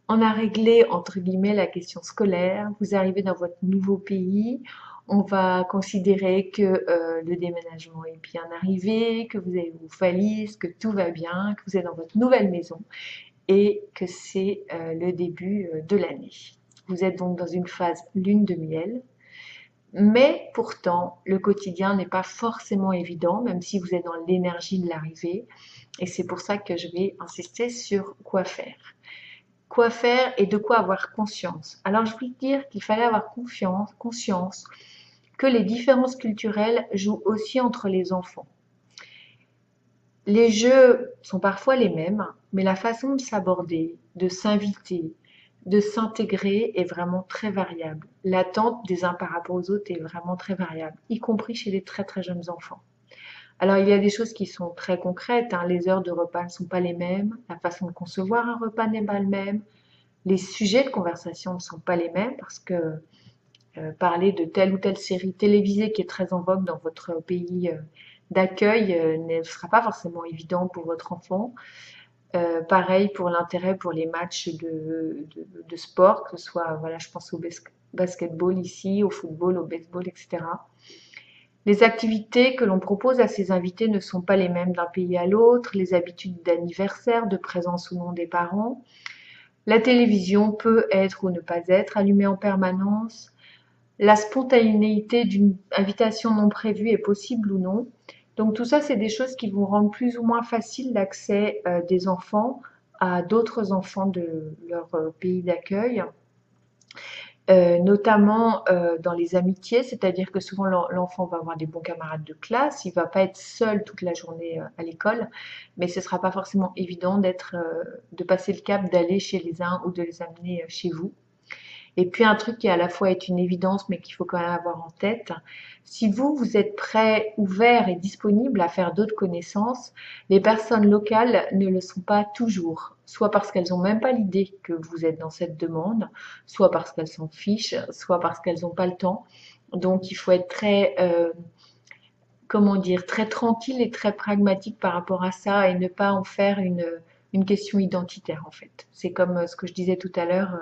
On a réglé, entre guillemets, la question scolaire. Vous arrivez dans votre nouveau pays. On va considérer que le déménagement est bien arrivé, que vous avez vos valises, que tout va bien, que vous êtes dans votre nouvelle maison et que c'est le début de l'année. Vous êtes donc dans une phase lune de miel, mais pourtant le quotidien n'est pas forcément évident, même si vous êtes dans l'énergie de l'arrivée. Et c'est pour ça que je vais insister sur quoi faire. Quoi faire et de quoi avoir conscience. Alors je voulais dire qu'il fallait avoir conscience que les différences culturelles jouent aussi entre les enfants. Les jeux sont parfois les mêmes, mais la façon de s'aborder, de s'inviter, de s'intégrer est vraiment très variable. L'attente des uns par rapport aux autres est vraiment très variable, y compris chez les très très jeunes enfants. Alors il y a des choses qui sont très concrètes, les heures de repas ne sont pas les mêmes, la façon de concevoir un repas n'est pas le même, les sujets de conversation ne sont pas les mêmes parce que parler de telle ou telle série télévisée qui est très en vogue dans votre pays d'accueil ne sera pas forcément évident pour votre enfant. Pareil pour l'intérêt pour les matchs de sport, que ce soit, voilà, je pense au basketball ici, au football, au baseball, etc. Les activités que l'on propose à ces invités ne sont pas les mêmes d'un pays à l'autre, les habitudes d'anniversaire, de présence ou non des parents. La télévision peut être ou ne pas être allumée en permanence. La spontanéité d'une invitation non prévue est possible ou non. Donc tout ça, c'est des choses qui vont rendre plus ou moins facile l'accès des enfants à d'autres enfants de leur pays d'accueil. Notamment dans les amitiés, c'est-à-dire que souvent l'enfant va avoir des bons camarades de classe, il ne va pas être seul toute la journée à l'école, mais ce ne sera pas forcément évident de passer le cap d'aller chez les uns ou de les amener chez vous. Et puis un truc qui à la fois est une évidence mais qu'il faut quand même avoir en tête, si vous êtes prêt, ouvert et disponible à faire d'autres connaissances, les personnes locales ne le sont pas toujours, soit parce qu'elles n'ont même pas l'idée que vous êtes dans cette demande, soit parce qu'elles s'en fichent, soit parce qu'elles n'ont pas le temps. Donc il faut être très, très tranquille et très pragmatique par rapport à ça et ne pas en faire une question identitaire en fait. C'est comme ce que je disais tout à l'heure.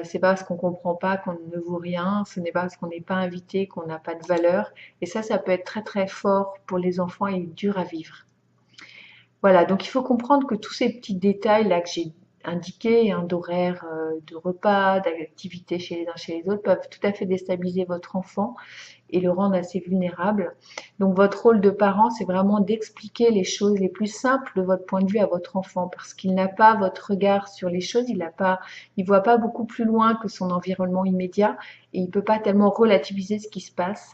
C'est pas parce qu'on comprend pas qu'on ne vaut rien, ce n'est pas parce qu'on n'est pas invité qu'on n'a pas de valeur. Et ça peut être très très fort pour les enfants et dur à vivre. Voilà, donc il faut comprendre que tous ces petits détails là que j'ai indiqués, hein, d'horaire, de repas, d'activités chez les uns chez les autres, peuvent tout à fait déstabiliser votre enfant et le rendre assez vulnérable. Donc votre rôle de parent, c'est vraiment d'expliquer les choses les plus simples de votre point de vue à votre enfant, parce qu'il n'a pas votre regard sur les choses, il voit pas beaucoup plus loin que son environnement immédiat et il peut pas tellement relativiser ce qui se passe.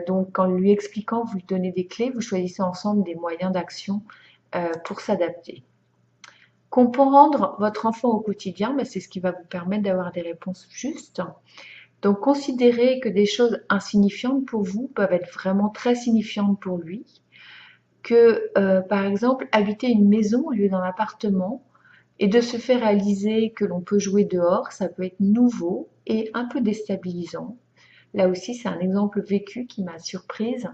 Donc en lui expliquant, vous lui donnez des clés, vous choisissez ensemble des moyens d'action pour s'adapter. Comprendre votre enfant au quotidien, ben, c'est ce qui va vous permettre d'avoir des réponses justes. Donc considérez que des choses insignifiantes pour vous peuvent être vraiment très signifiantes pour lui. Que par exemple, habiter une maison au lieu d'un appartement et de se faire réaliser que l'on peut jouer dehors, ça peut être nouveau et un peu déstabilisant. Là aussi, c'est un exemple vécu qui m'a surprise.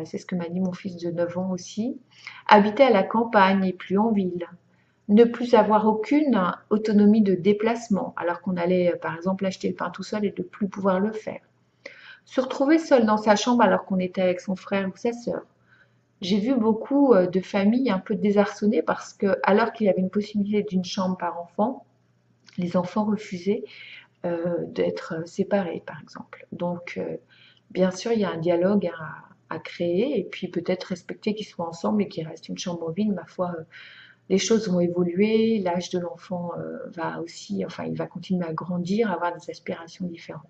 C'est ce que m'a dit mon fils de 9 ans aussi. Habiter à la campagne et plus en ville. Ne plus avoir aucune autonomie de déplacement, alors qu'on allait par exemple acheter le pain tout seul et de plus pouvoir le faire. Se retrouver seul dans sa chambre alors qu'on était avec son frère ou sa sœur. J'ai vu beaucoup de familles un peu désarçonnées parce que, alors qu'il y avait une possibilité d'une chambre par enfant, les enfants refusaient d'être séparés, par exemple. Donc, bien sûr, il y a un dialogue à créer et puis peut-être respecter qu'ils soient ensemble et qu'il reste une chambre vide. Ma foi, les choses vont évoluer, l'âge de l'enfant va aussi, enfin, il va continuer à grandir, à avoir des aspirations différentes.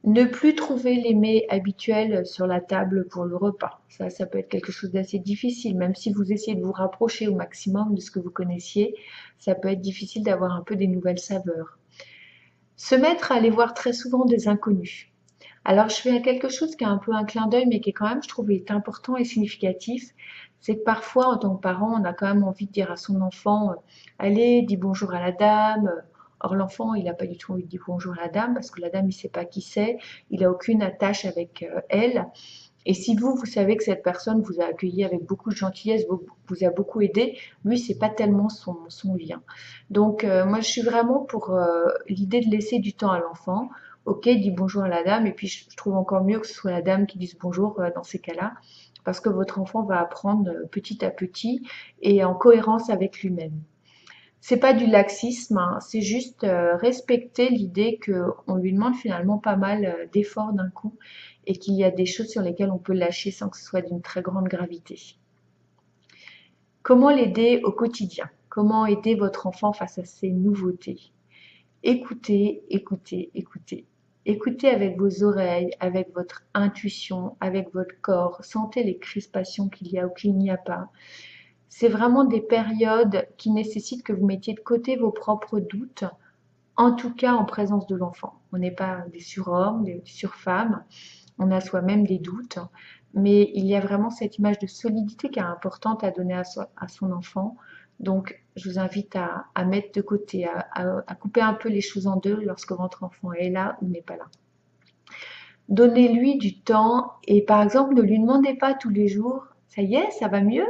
Ne plus trouver les mets habituels sur la table pour le repas. Ça peut être quelque chose d'assez difficile, même si vous essayez de vous rapprocher au maximum de ce que vous connaissiez, ça peut être difficile d'avoir un peu des nouvelles saveurs. Se mettre à aller voir très souvent des inconnus. Alors je fais quelque chose qui est un peu un clin d'œil, mais qui est quand même, je trouve, est important et significatif. C'est que parfois, en tant que parent, on a quand même envie de dire à son enfant, allez, dis bonjour à la dame. Or, l'enfant, il n'a pas du tout envie de dire bonjour à la dame, parce que la dame, il ne sait pas qui c'est, il n'a aucune attache avec elle. Et si vous, vous savez que cette personne vous a accueilli avec beaucoup de gentillesse, vous a beaucoup aidé, lui, c'est pas tellement son lien. Donc, moi, je suis vraiment pour l'idée de laisser du temps à l'enfant. Ok, dis bonjour à la dame, et puis je trouve encore mieux que ce soit la dame qui dise bonjour dans ces cas-là, parce que votre enfant va apprendre petit à petit et en cohérence avec lui-même. C'est pas du laxisme, hein, c'est juste respecter l'idée qu'on lui demande finalement pas mal d'efforts d'un coup et qu'il y a des choses sur lesquelles on peut lâcher sans que ce soit d'une très grande gravité. Comment l'aider au quotidien? Comment aider votre enfant face à ces nouveautés? Écoutez, écoutez, écoutez. Écoutez avec vos oreilles, avec votre intuition, avec votre corps. Sentez les crispations qu'il y a ou qu'il n'y a pas. C'est vraiment des périodes qui nécessitent que vous mettiez de côté vos propres doutes, en tout cas en présence de l'enfant. On n'est pas des surhommes, des surfemmes, on a soi-même des doutes, mais il y a vraiment cette image de solidité qui est importante à donner à son enfant. Donc, je vous invite à mettre de côté, à couper un peu les choses en deux lorsque votre enfant est là ou n'est pas là. Donnez-lui du temps et par exemple, ne lui demandez pas tous les jours, ça y est, ça va mieux?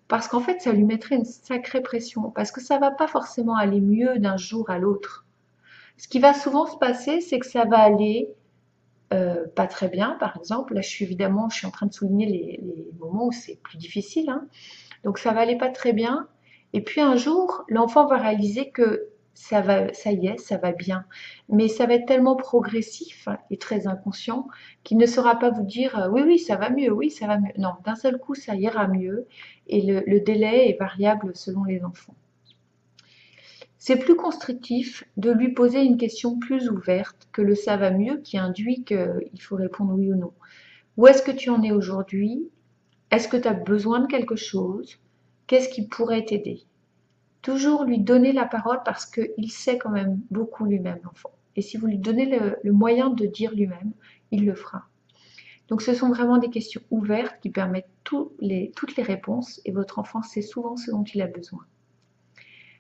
Parce qu'en fait, ça lui mettrait une sacrée pression, parce que ça va pas forcément aller mieux d'un jour à l'autre. Ce qui va souvent se passer, c'est que ça va aller pas très bien, par exemple. Là, je suis en train de souligner les moments où c'est plus difficile, hein. Donc ça va aller pas très bien. Et puis un jour, l'enfant va réaliser que ça y est, ça va bien. Mais ça va être tellement progressif et très inconscient qu'il ne saura pas vous dire oui, oui, ça va mieux, oui, ça va mieux. Non, d'un seul coup, ça ira mieux. Et le délai est variable selon les enfants. C'est plus constructif de lui poser une question plus ouverte que le ça va mieux qui induit qu'il faut répondre oui ou non. Où est-ce que tu en es aujourd'hui? Est-ce que tu as besoin de quelque chose? Qu'est-ce qui pourrait t'aider? Toujours lui donner la parole parce qu'il sait quand même beaucoup lui-même, l'enfant. Et si vous lui donnez le moyen de dire lui-même, il le fera. Donc ce sont vraiment des questions ouvertes qui permettent toutes les réponses et votre enfant sait souvent ce dont il a besoin.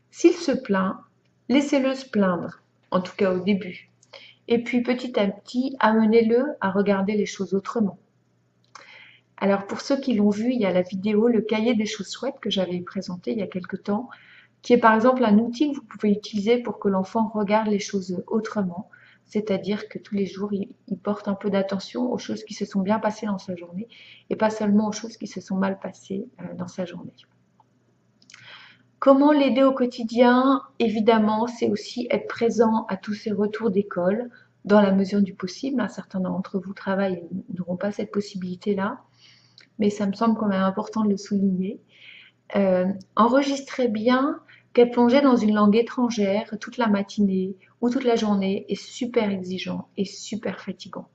S'il se plaint, laissez-le se plaindre, en tout cas au début. Et puis petit à petit, amenez-le à regarder les choses autrement. Alors pour ceux qui l'ont vu, il y a la vidéo Le cahier des choses chouettes que j'avais présenté il y a quelque temps, qui est par exemple un outil que vous pouvez utiliser pour que l'enfant regarde les choses autrement. c'est-à-dire que tous les jours, il porte un peu d'attention aux choses qui se sont bien passées dans sa journée et pas seulement aux choses qui se sont mal passées dans sa journée. Comment l'aider au quotidien? Évidemment, c'est aussi être présent à tous ses retours d'école, dans la mesure du possible. Un certain nombre d'entre vous travaillent et n'auront pas cette possibilité-là, mais ça me semble quand même important de le souligner. Enregistrez bien qu'être plongé dans une langue étrangère toute la matinée ou toute la journée est super exigeant et super fatigant.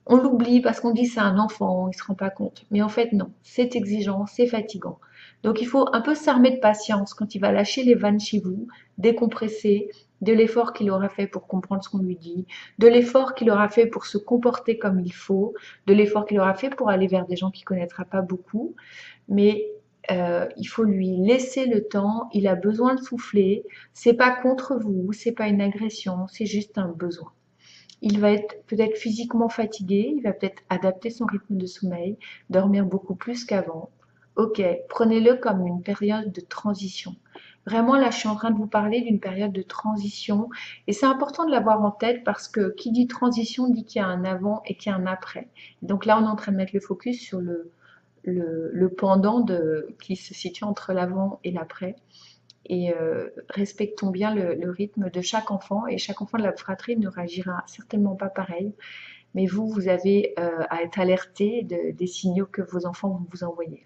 On l'oublie parce qu'on dit c'est un enfant, il ne se rend pas compte. Mais en fait, non, c'est exigeant, c'est fatigant. Donc il faut un peu s'armer de patience quand il va lâcher les vannes chez vous, décompresser, de l'effort qu'il aura fait pour comprendre ce qu'on lui dit, de l'effort qu'il aura fait pour se comporter comme il faut, de l'effort qu'il aura fait pour aller vers des gens qu'il ne connaîtra pas beaucoup. Mais il faut lui laisser le temps, il a besoin de souffler. C'est pas contre vous, c'est pas une agression, c'est juste un besoin. Il va être peut-être physiquement fatigué, il va peut-être adapter son rythme de sommeil, dormir beaucoup plus qu'avant. Ok, prenez-le comme une période de transition. Vraiment, là, je suis en train de vous parler d'une période de transition et c'est important de l'avoir en tête parce que qui dit transition dit qu'il y a un avant et qu'il y a un après. Donc là, on est en train de mettre le focus sur le pendant qui se situe entre l'avant et l'après. Et respectons bien le rythme de chaque enfant. Et chaque enfant de la fratrie ne réagira certainement pas pareil. Mais vous, vous avez à être alerté des signaux que vos enfants vont vous envoyer.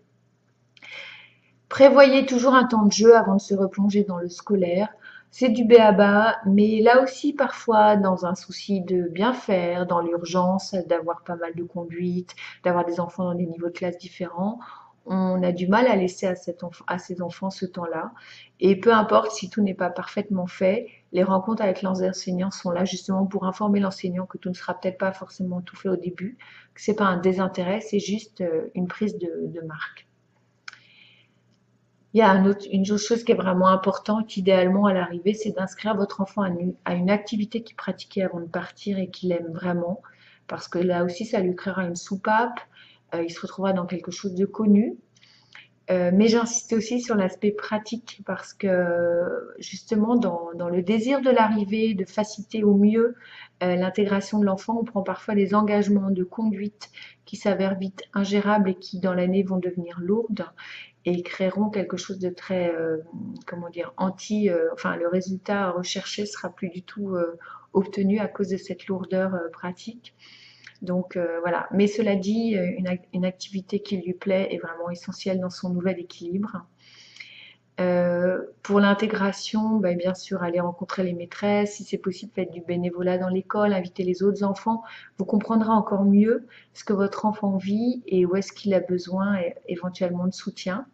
Prévoyez toujours un temps de jeu avant de se replonger dans le scolaire. C'est du b.a.-ba, mais là aussi parfois dans un souci de bien faire, dans l'urgence d'avoir pas mal de conduite, d'avoir des enfants dans des niveaux de classe différents, on a du mal à laisser à ces enfants ce temps-là. Et peu importe si tout n'est pas parfaitement fait, les rencontres avec leurs enseignants sont là justement pour informer l'enseignant que tout ne sera peut-être pas forcément tout fait au début, que c'est pas un désintérêt, c'est juste une prise de marque. Il y a une autre chose qui est vraiment importante, idéalement à l'arrivée, c'est d'inscrire votre enfant à une activité qu'il pratiquait avant de partir et qu'il aime vraiment, parce que là aussi, ça lui créera une soupape, il se retrouvera dans quelque chose de connu. Mais j'insiste aussi sur l'aspect pratique, parce que justement, dans le désir de l'arrivée, de faciliter au mieux l'intégration de l'enfant, on prend parfois des engagements de conduite qui s'avèrent vite ingérables et qui, dans l'année, vont devenir lourdes et créeront quelque chose de très, comment dire, enfin le résultat recherché sera plus du tout obtenu à cause de cette lourdeur pratique. Donc voilà, mais cela dit, une activité qui lui plaît est vraiment essentielle dans son nouvel équilibre. Pour l'intégration, ben, bien sûr, aller rencontrer les maîtresses, si c'est possible, faites du bénévolat dans l'école, invitez les autres enfants. Vous comprendrez encore mieux ce que votre enfant vit et où est-ce qu'il a besoin éventuellement de soutien.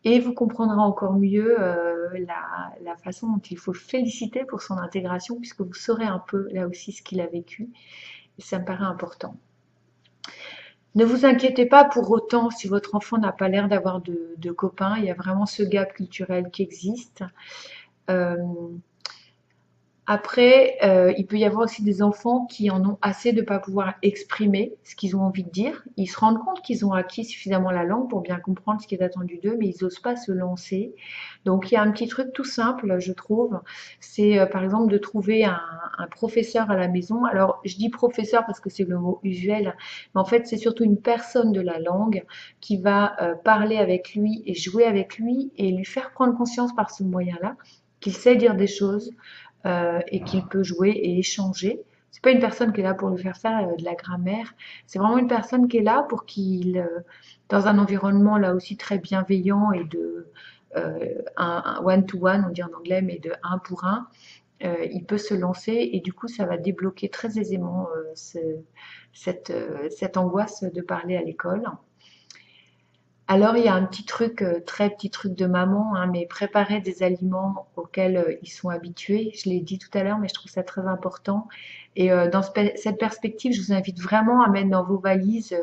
Et vous comprendrez encore mieux la façon dont il faut le féliciter pour son intégration, puisque vous saurez un peu là aussi ce qu'il a vécu. Et ça me paraît important. Ne vous inquiétez pas pour autant si votre enfant n'a pas l'air d'avoir de copains. Il y a vraiment ce gap culturel qui existe. Euh, Après, il peut y avoir aussi des enfants qui en ont assez de ne pas pouvoir exprimer ce qu'ils ont envie de dire. Ils se rendent compte qu'ils ont acquis suffisamment la langue pour bien comprendre ce qui est attendu d'eux, mais ils n'osent pas se lancer. Donc il y a un petit truc tout simple, je trouve, c'est par exemple de trouver un professeur à la maison. Alors je dis professeur parce que c'est le mot usuel, mais en fait c'est surtout une personne de la langue qui va parler avec lui et jouer avec lui et lui faire prendre conscience par ce moyen-là qu'il sait dire des choses et qu'il peut jouer et échanger. C'est pas une personne qui est là pour lui faire de la grammaire. C'est vraiment une personne qui est là pour qu'il, dans un environnement là aussi très bienveillant et de un one-to-one, on dit en anglais, mais de un pour un, il peut se lancer et du coup ça va débloquer très aisément cette angoisse de parler à l'école. Alors, il y a un petit truc, très petit truc de maman, hein, mais préparer des aliments auxquels ils sont habitués. Je l'ai dit tout à l'heure, mais je trouve ça très important. Et dans cette perspective, je vous invite vraiment à mettre dans vos valises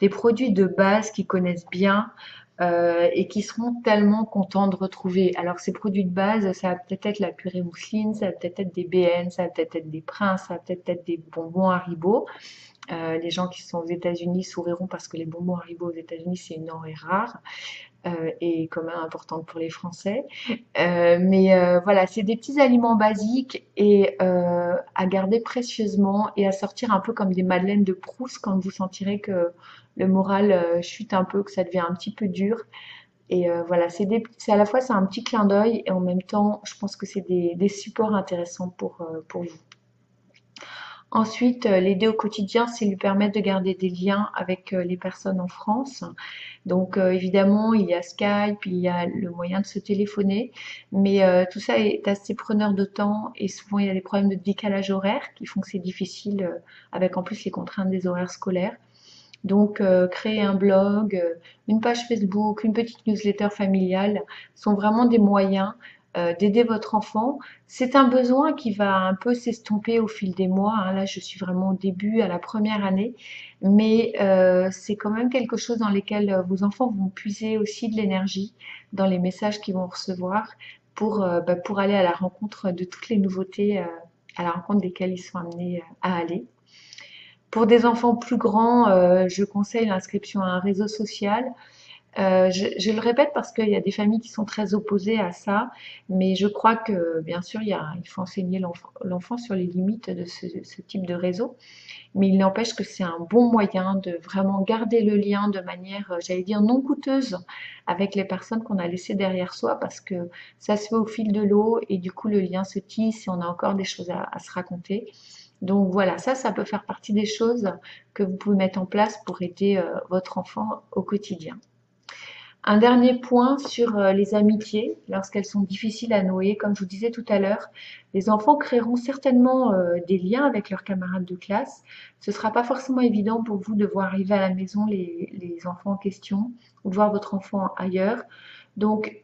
des produits de base qu'ils connaissent bien et qui seront tellement contents de retrouver. Alors, ces produits de base, ça va peut-être être la purée mousseline, ça va peut-être être des BN, ça va peut-être être des Princes, ça va peut-être être des bonbons Haribo. Les gens qui sont aux États-Unis souriront parce que les bonbons Haribo aux États-Unis, c'est une denrée rare et quand même importante pour les Français. Mais voilà, c'est des petits aliments basiques et à garder précieusement et à sortir un peu comme des madeleines de Proust quand vous sentirez que le moral chute un peu, que ça devient un petit peu dur. Et voilà, c'est à la fois c'est un petit clin d'œil et en même temps, je pense que c'est des supports intéressants pour vous. Ensuite, l'aider au quotidien, c'est lui permettre de garder des liens avec les personnes en France. Donc évidemment, il y a Skype, il y a le moyen de se téléphoner, mais tout ça est assez preneur de temps et souvent il y a des problèmes de décalage horaire qui font que c'est difficile avec en plus les contraintes des horaires scolaires. Donc créer un blog, une page Facebook, une petite newsletter familiale sont vraiment des moyens d'aider votre enfant. C'est un besoin qui va un peu s'estomper au fil des mois, hein. Là, je suis vraiment au début, à la première année, mais c'est quand même quelque chose dans lequel vos enfants vont puiser aussi de l'énergie dans les messages qu'ils vont recevoir pour aller à la rencontre de toutes les nouveautés, à la rencontre desquelles ils sont amenés à aller. Pour des enfants plus grands, je conseille l'inscription à un réseau social. Je le répète parce qu'il y a des familles qui sont très opposées à ça, mais je crois que bien sûr il faut enseigner l'enfant sur les limites de ce type de réseau, mais il n'empêche que c'est un bon moyen de vraiment garder le lien de manière, j'allais dire, non coûteuse avec les personnes qu'on a laissées derrière soi parce que ça se fait au fil de l'eau et du coup le lien se tisse et on a encore des choses à se raconter. Donc voilà, ça peut faire partie des choses que vous pouvez mettre en place pour aider votre enfant au quotidien. Un dernier point sur les amitiés, lorsqu'elles sont difficiles à nouer, comme je vous disais tout à l'heure, les enfants créeront certainement des liens avec leurs camarades de classe. Ce ne sera pas forcément évident pour vous de voir arriver à la maison les enfants en question ou de voir votre enfant ailleurs. Donc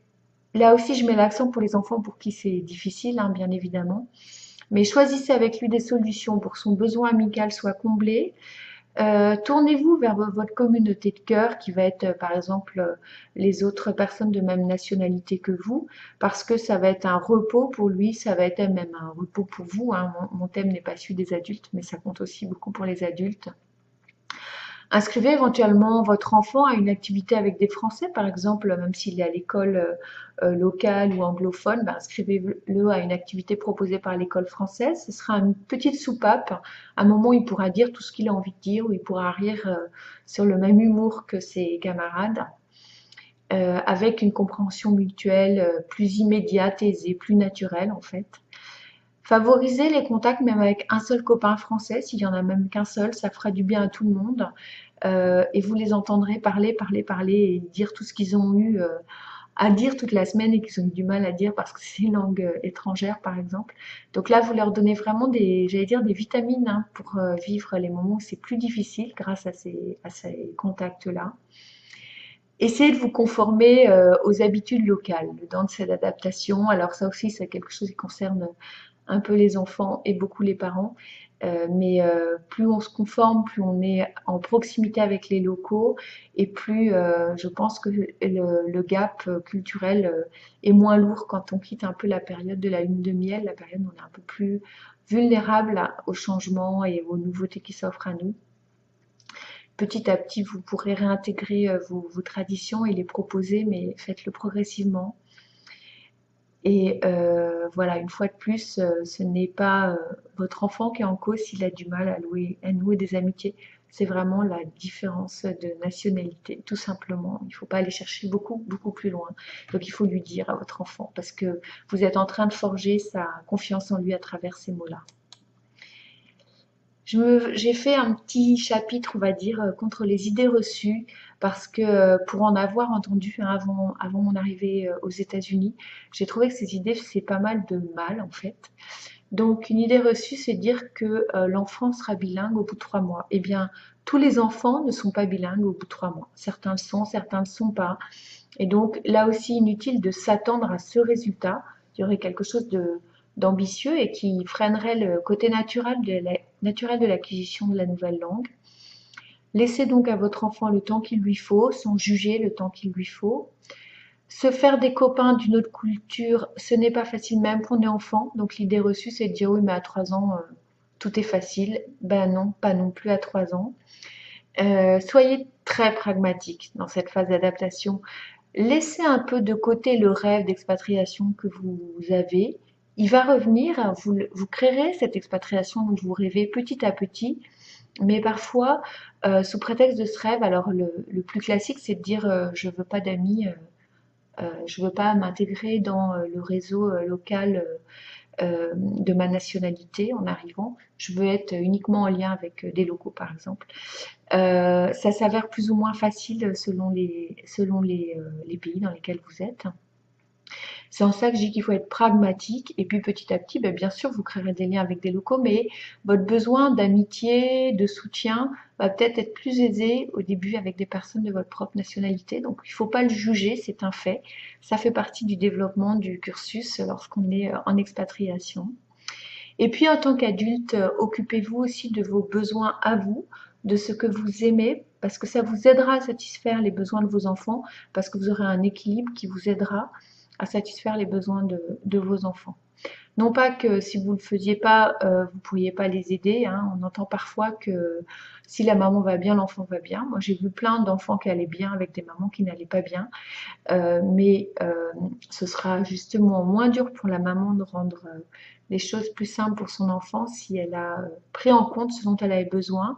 là aussi, je mets l'accent pour les enfants pour qui c'est difficile, hein, bien évidemment. Mais choisissez avec lui des solutions pour que son besoin amical soit comblé. Tournez-vous vers votre communauté de cœur qui va être par exemple les autres personnes de même nationalité que vous, parce que ça va être un repos pour lui, ça va être même un repos pour vous, hein. Mon thème n'est pas celui des adultes, mais ça compte aussi beaucoup pour les adultes. Inscrivez éventuellement votre enfant à une activité avec des Français, par exemple, même s'il est à l'école locale ou anglophone, ben, inscrivez-le à une activité proposée par l'école française. Ce sera une petite soupape, un moment où il pourra dire tout ce qu'il a envie de dire, où il pourra rire sur le même humour que ses camarades, avec une compréhension mutuelle plus immédiate, aisée, plus naturelle en fait. Favorisez les contacts même avec un seul copain français, s'il y en a même qu'un seul, ça fera du bien à tout le monde. Et vous les entendrez parler, parler, parler et dire tout ce qu'ils ont eu à dire toute la semaine et qu'ils ont eu du mal à dire parce que c'est une langue étrangère par exemple. Donc là, vous leur donnez vraiment j'allais dire des vitamines hein, pour vivre les moments où c'est plus difficile grâce à ces contacts-là. Essayez de vous conformer aux habitudes locales. Le temps de cette adaptation, alors ça aussi c'est quelque chose qui concerne un peu les enfants et beaucoup les parents. Mais plus on se conforme, plus on est en proximité avec les locaux et plus je pense que le gap culturel est moins lourd quand on quitte un peu la période de la lune de miel, la période où on est un peu plus vulnérable aux changements et aux nouveautés qui s'offrent à nous. Petit à petit, vous pourrez réintégrer vos traditions et les proposer, mais faites-le progressivement. Et voilà, une fois de plus, ce n'est pas votre enfant qui est en cause s'il a du mal à nouer des amitiés. C'est vraiment la différence de nationalité, tout simplement. Il ne faut pas aller chercher beaucoup, beaucoup plus loin. Donc il faut lui dire à votre enfant, parce que vous êtes en train de forger sa confiance en lui à travers ces mots-là. J'ai fait un petit chapitre, on va dire, contre les idées reçues, parce que pour en avoir entendu hein, avant mon arrivée aux États-Unis, j'ai trouvé que ces idées faisaient pas mal de mal en fait. Donc une idée reçue, c'est dire que l'enfant sera bilingue au bout de 3 mois. Eh bien, tous les enfants ne sont pas bilingues au bout de 3 mois. Certains le sont, certains ne le sont pas. Et donc là aussi, inutile de s'attendre à ce résultat. Il y aurait quelque chose d'ambitieux et qui freinerait le côté naturel de l'acquisition de la nouvelle langue. Laissez donc à votre enfant le temps qu'il lui faut, sans juger le temps qu'il lui faut. Se faire des copains d'une autre culture, ce n'est pas facile même quand on est enfant. Donc l'idée reçue, c'est de dire oui, mais à 3 ans, tout est facile. Ben non, pas non plus à 3 ans. Soyez très pragmatique dans cette phase d'adaptation. Laissez un peu de côté le rêve d'expatriation que vous avez. Il va revenir, vous créerez cette expatriation dont vous rêvez petit à petit, mais parfois, sous prétexte de ce rêve, alors le plus classique, c'est de dire je veux pas d'amis, je veux pas m'intégrer dans le réseau local de ma nationalité en arrivant. Je veux être uniquement en lien avec des locaux, par exemple. Ça s'avère plus ou moins facile selon les pays dans lesquels vous êtes. C'est en ça que je dis qu'il faut être pragmatique et puis petit à petit, ben, bien sûr, vous créerez des liens avec des locaux, mais votre besoin d'amitié, de soutien va peut-être être plus aisé au début avec des personnes de votre propre nationalité. Donc, il ne faut pas le juger, c'est un fait. Ça fait partie du développement du cursus lorsqu'on est en expatriation. Et puis, en tant qu'adulte, occupez-vous aussi de vos besoins à vous, de ce que vous aimez, parce que ça vous aidera à satisfaire les besoins de vos enfants, parce que vous aurez un équilibre qui vous aidera à satisfaire les besoins de vos enfants. Non pas que si vous ne le faisiez pas, vous ne pourriez pas les aider, hein. On entend parfois que si la maman va bien, l'enfant va bien. Moi, j'ai vu plein d'enfants qui allaient bien avec des mamans qui n'allaient pas bien. Mais ce sera justement moins dur pour la maman de rendre les choses plus simples pour son enfant si elle a pris en compte ce dont elle avait besoin.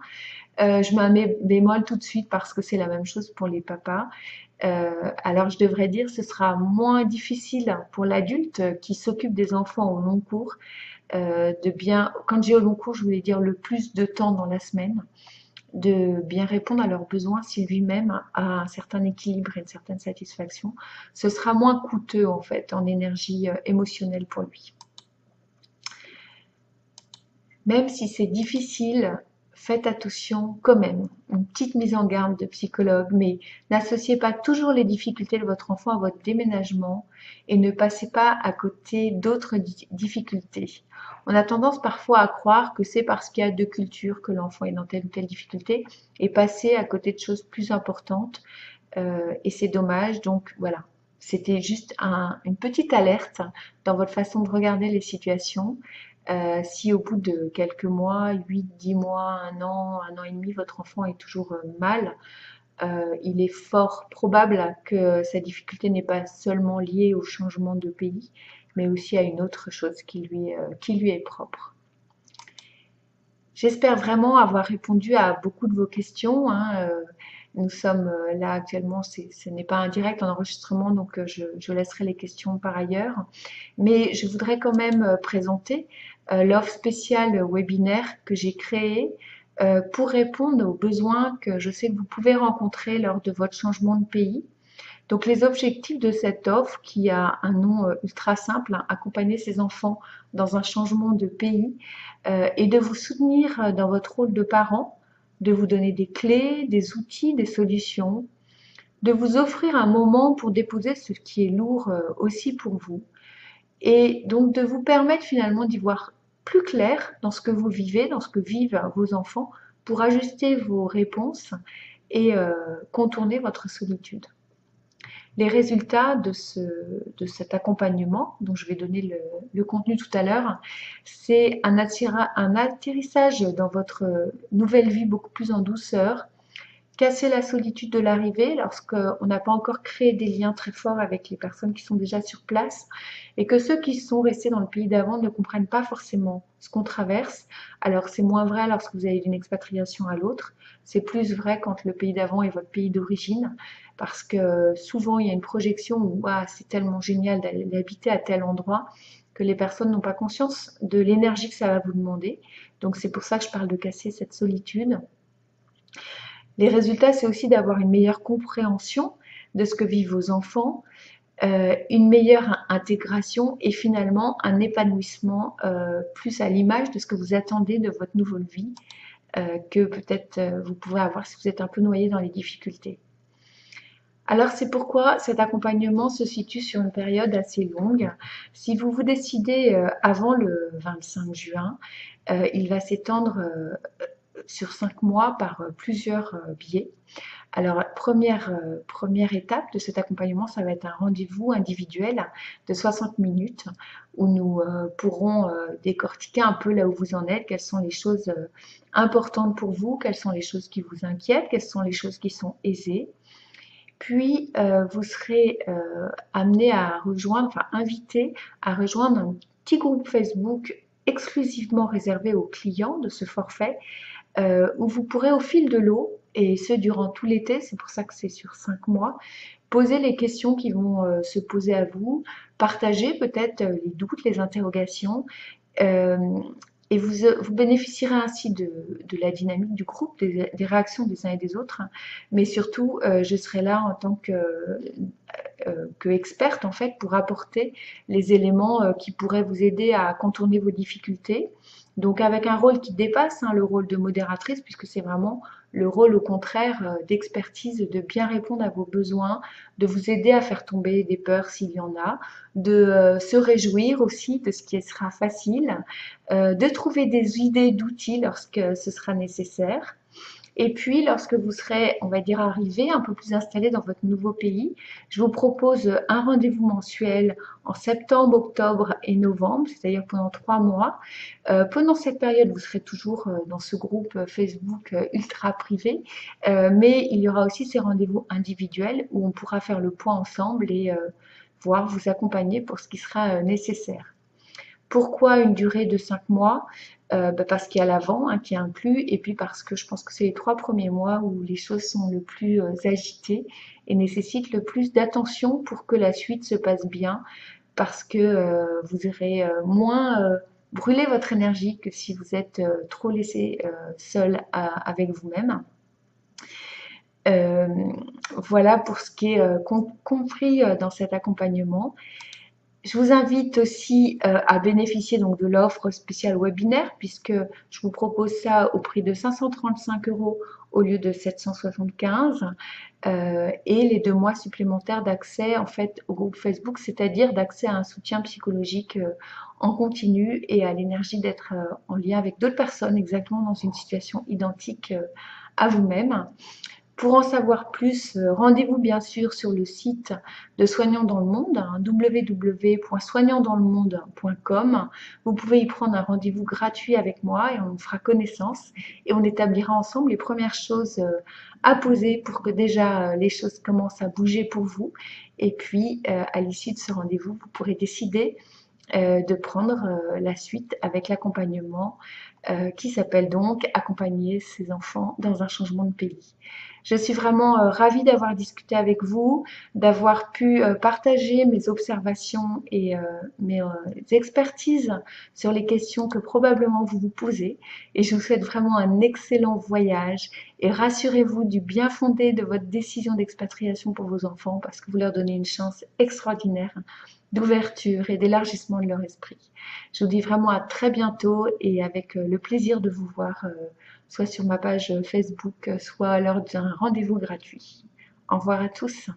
Je mets un bémol tout de suite parce que c'est la même chose pour les papas. Alors je devrais dire ce sera moins difficile pour l'adulte qui s'occupe des enfants au long cours de bien, quand j'ai au long cours, je voulais dire le plus de temps dans la semaine, de bien répondre à leurs besoins si lui-même a un certain équilibre et une certaine satisfaction. Ce sera moins coûteux en fait en énergie émotionnelle pour lui. Même si c'est difficile, faites attention quand même. Une petite mise en garde de psychologue, mais n'associez pas toujours les difficultés de votre enfant à votre déménagement et ne passez pas à côté d'autres difficultés. On a tendance parfois à croire que c'est parce qu'il y a deux cultures que l'enfant est dans telle ou telle difficulté et passer à côté de choses plus importantes. Et c'est dommage. Donc voilà, c'était juste une petite alerte dans votre façon de regarder les situations. Si au bout de quelques mois, 8, 10 mois, un an et demi, votre enfant est toujours mal, il est fort probable que sa difficulté n'est pas seulement liée au changement de pays, mais aussi à une autre chose qui lui est propre. J'espère vraiment avoir répondu à beaucoup de vos questions, hein. Nous sommes là actuellement, ce n'est pas un direct en enregistrement, donc je laisserai les questions par ailleurs. Mais je voudrais quand même présenter l'offre spéciale webinaire que j'ai créée pour répondre aux besoins que je sais que vous pouvez rencontrer lors de votre changement de pays. Donc les objectifs de cette offre, qui a un nom ultra simple, hein, accompagner ses enfants dans un changement de pays, et de vous soutenir dans votre rôle de parent, de vous donner des clés, des outils, des solutions, de vous offrir un moment pour déposer ce qui est lourd aussi pour vous, et donc de vous permettre finalement d'y voir plus clair dans ce que vous vivez, dans ce que vivent vos enfants, pour ajuster vos réponses et contourner votre solitude. Les résultats de cet accompagnement, dont je vais donner le contenu tout à l'heure, c'est un atterrissage dans votre nouvelle vie beaucoup plus en douceur, casser la solitude de l'arrivée lorsqu'on n'a pas encore créé des liens très forts avec les personnes qui sont déjà sur place et que ceux qui sont restés dans le pays d'avant ne comprennent pas forcément ce qu'on traverse. Alors c'est moins vrai lorsque vous allez d'une expatriation à l'autre, c'est plus vrai quand le pays d'avant est votre pays d'origine, parce que souvent il y a une projection où ah, c'est tellement génial d'aller habiter à tel endroit que les personnes n'ont pas conscience de l'énergie que ça va vous demander. Donc c'est pour ça que je parle de casser cette solitude. Les résultats, c'est aussi d'avoir une meilleure compréhension de ce que vivent vos enfants, une meilleure intégration et finalement un épanouissement plus à l'image de ce que vous attendez de votre nouvelle vie que peut-être vous pouvez avoir si vous êtes un peu noyé dans les difficultés. Alors c'est pourquoi cet accompagnement se situe sur une période assez longue. Si vous vous décidez avant le 25 juin, il va s'étendre sur 5 mois par plusieurs biais. Alors, première étape de cet accompagnement, ça va être un rendez-vous individuel de 60 minutes où nous pourrons décortiquer un peu là où vous en êtes, quelles sont les choses importantes pour vous, quelles sont les choses qui vous inquiètent, quelles sont les choses qui sont aisées. Puis, vous serez amené à rejoindre, enfin invité à rejoindre un petit groupe Facebook exclusivement réservé aux clients de ce forfait, où vous pourrez au fil de l'eau, et ce durant tout l'été, c'est pour ça que c'est sur 5 mois, poser les questions qui vont se poser à vous, partager peut-être les doutes, les interrogations, euh, et vous bénéficierez ainsi de la dynamique du groupe, des réactions des uns et des autres, mais surtout, je serai là en tant que experte en fait pour apporter les éléments qui pourraient vous aider à contourner vos difficultés. Donc avec un rôle qui dépasse le rôle de modératrice, puisque c'est vraiment le rôle au contraire d'expertise, de bien répondre à vos besoins, de vous aider à faire tomber des peurs s'il y en a, de se réjouir aussi de ce qui sera facile, de trouver des idées d'outils lorsque ce sera nécessaire. Et puis, lorsque vous serez, on va dire, arrivé, un peu plus installé dans votre nouveau pays, je vous propose un rendez-vous mensuel en septembre, octobre et novembre, c'est-à-dire pendant 3 mois. Pendant cette période, vous serez toujours dans ce groupe Facebook ultra privé, mais il y aura aussi ces rendez-vous individuels où on pourra faire le point ensemble et voir vous accompagner pour ce qui sera nécessaire. Pourquoi une durée de 5 mois? Parce qu'il y a l'avant qui est inclus, et puis parce que je pense que c'est les 3 premiers mois où les choses sont le plus agitées et nécessitent le plus d'attention pour que la suite se passe bien, parce que vous aurez moins brûlé votre énergie que si vous êtes trop laissé seul avec vous-même. Euh, voilà pour ce qui est compris dans cet accompagnement. Je vous invite aussi à bénéficier donc de l'offre spéciale webinaire, puisque je vous propose ça au prix de 535 € au lieu de 775, et les 2 mois supplémentaires d'accès en fait au groupe Facebook, c'est-à-dire d'accès à un soutien psychologique en continu et à l'énergie d'être en lien avec d'autres personnes exactement dans une situation identique à vous-même. Pour en savoir plus, rendez-vous bien sûr sur le site de Soignants dans le Monde, www.soignantsdanslemonde.com. Vous pouvez y prendre un rendez-vous gratuit avec moi et on fera connaissance et on établira ensemble les premières choses à poser pour que déjà les choses commencent à bouger pour vous. Et puis, à l'issue de ce rendez-vous, vous pourrez décider de prendre la suite avec l'accompagnement qui s'appelle donc Accompagner ses enfants dans un changement de pays. Je suis vraiment ravie d'avoir discuté avec vous, d'avoir pu partager mes observations et mes expertises sur les questions que probablement vous vous posez. Et je vous souhaite vraiment un excellent voyage et rassurez-vous du bien fondé de votre décision d'expatriation pour vos enfants parce que vous leur donnez une chance extraordinaire d'ouverture et d'élargissement de leur esprit. Je vous dis vraiment à très bientôt et avec le plaisir de vous voir soit sur ma page Facebook, soit lors d'un rendez-vous gratuit. Au revoir à tous.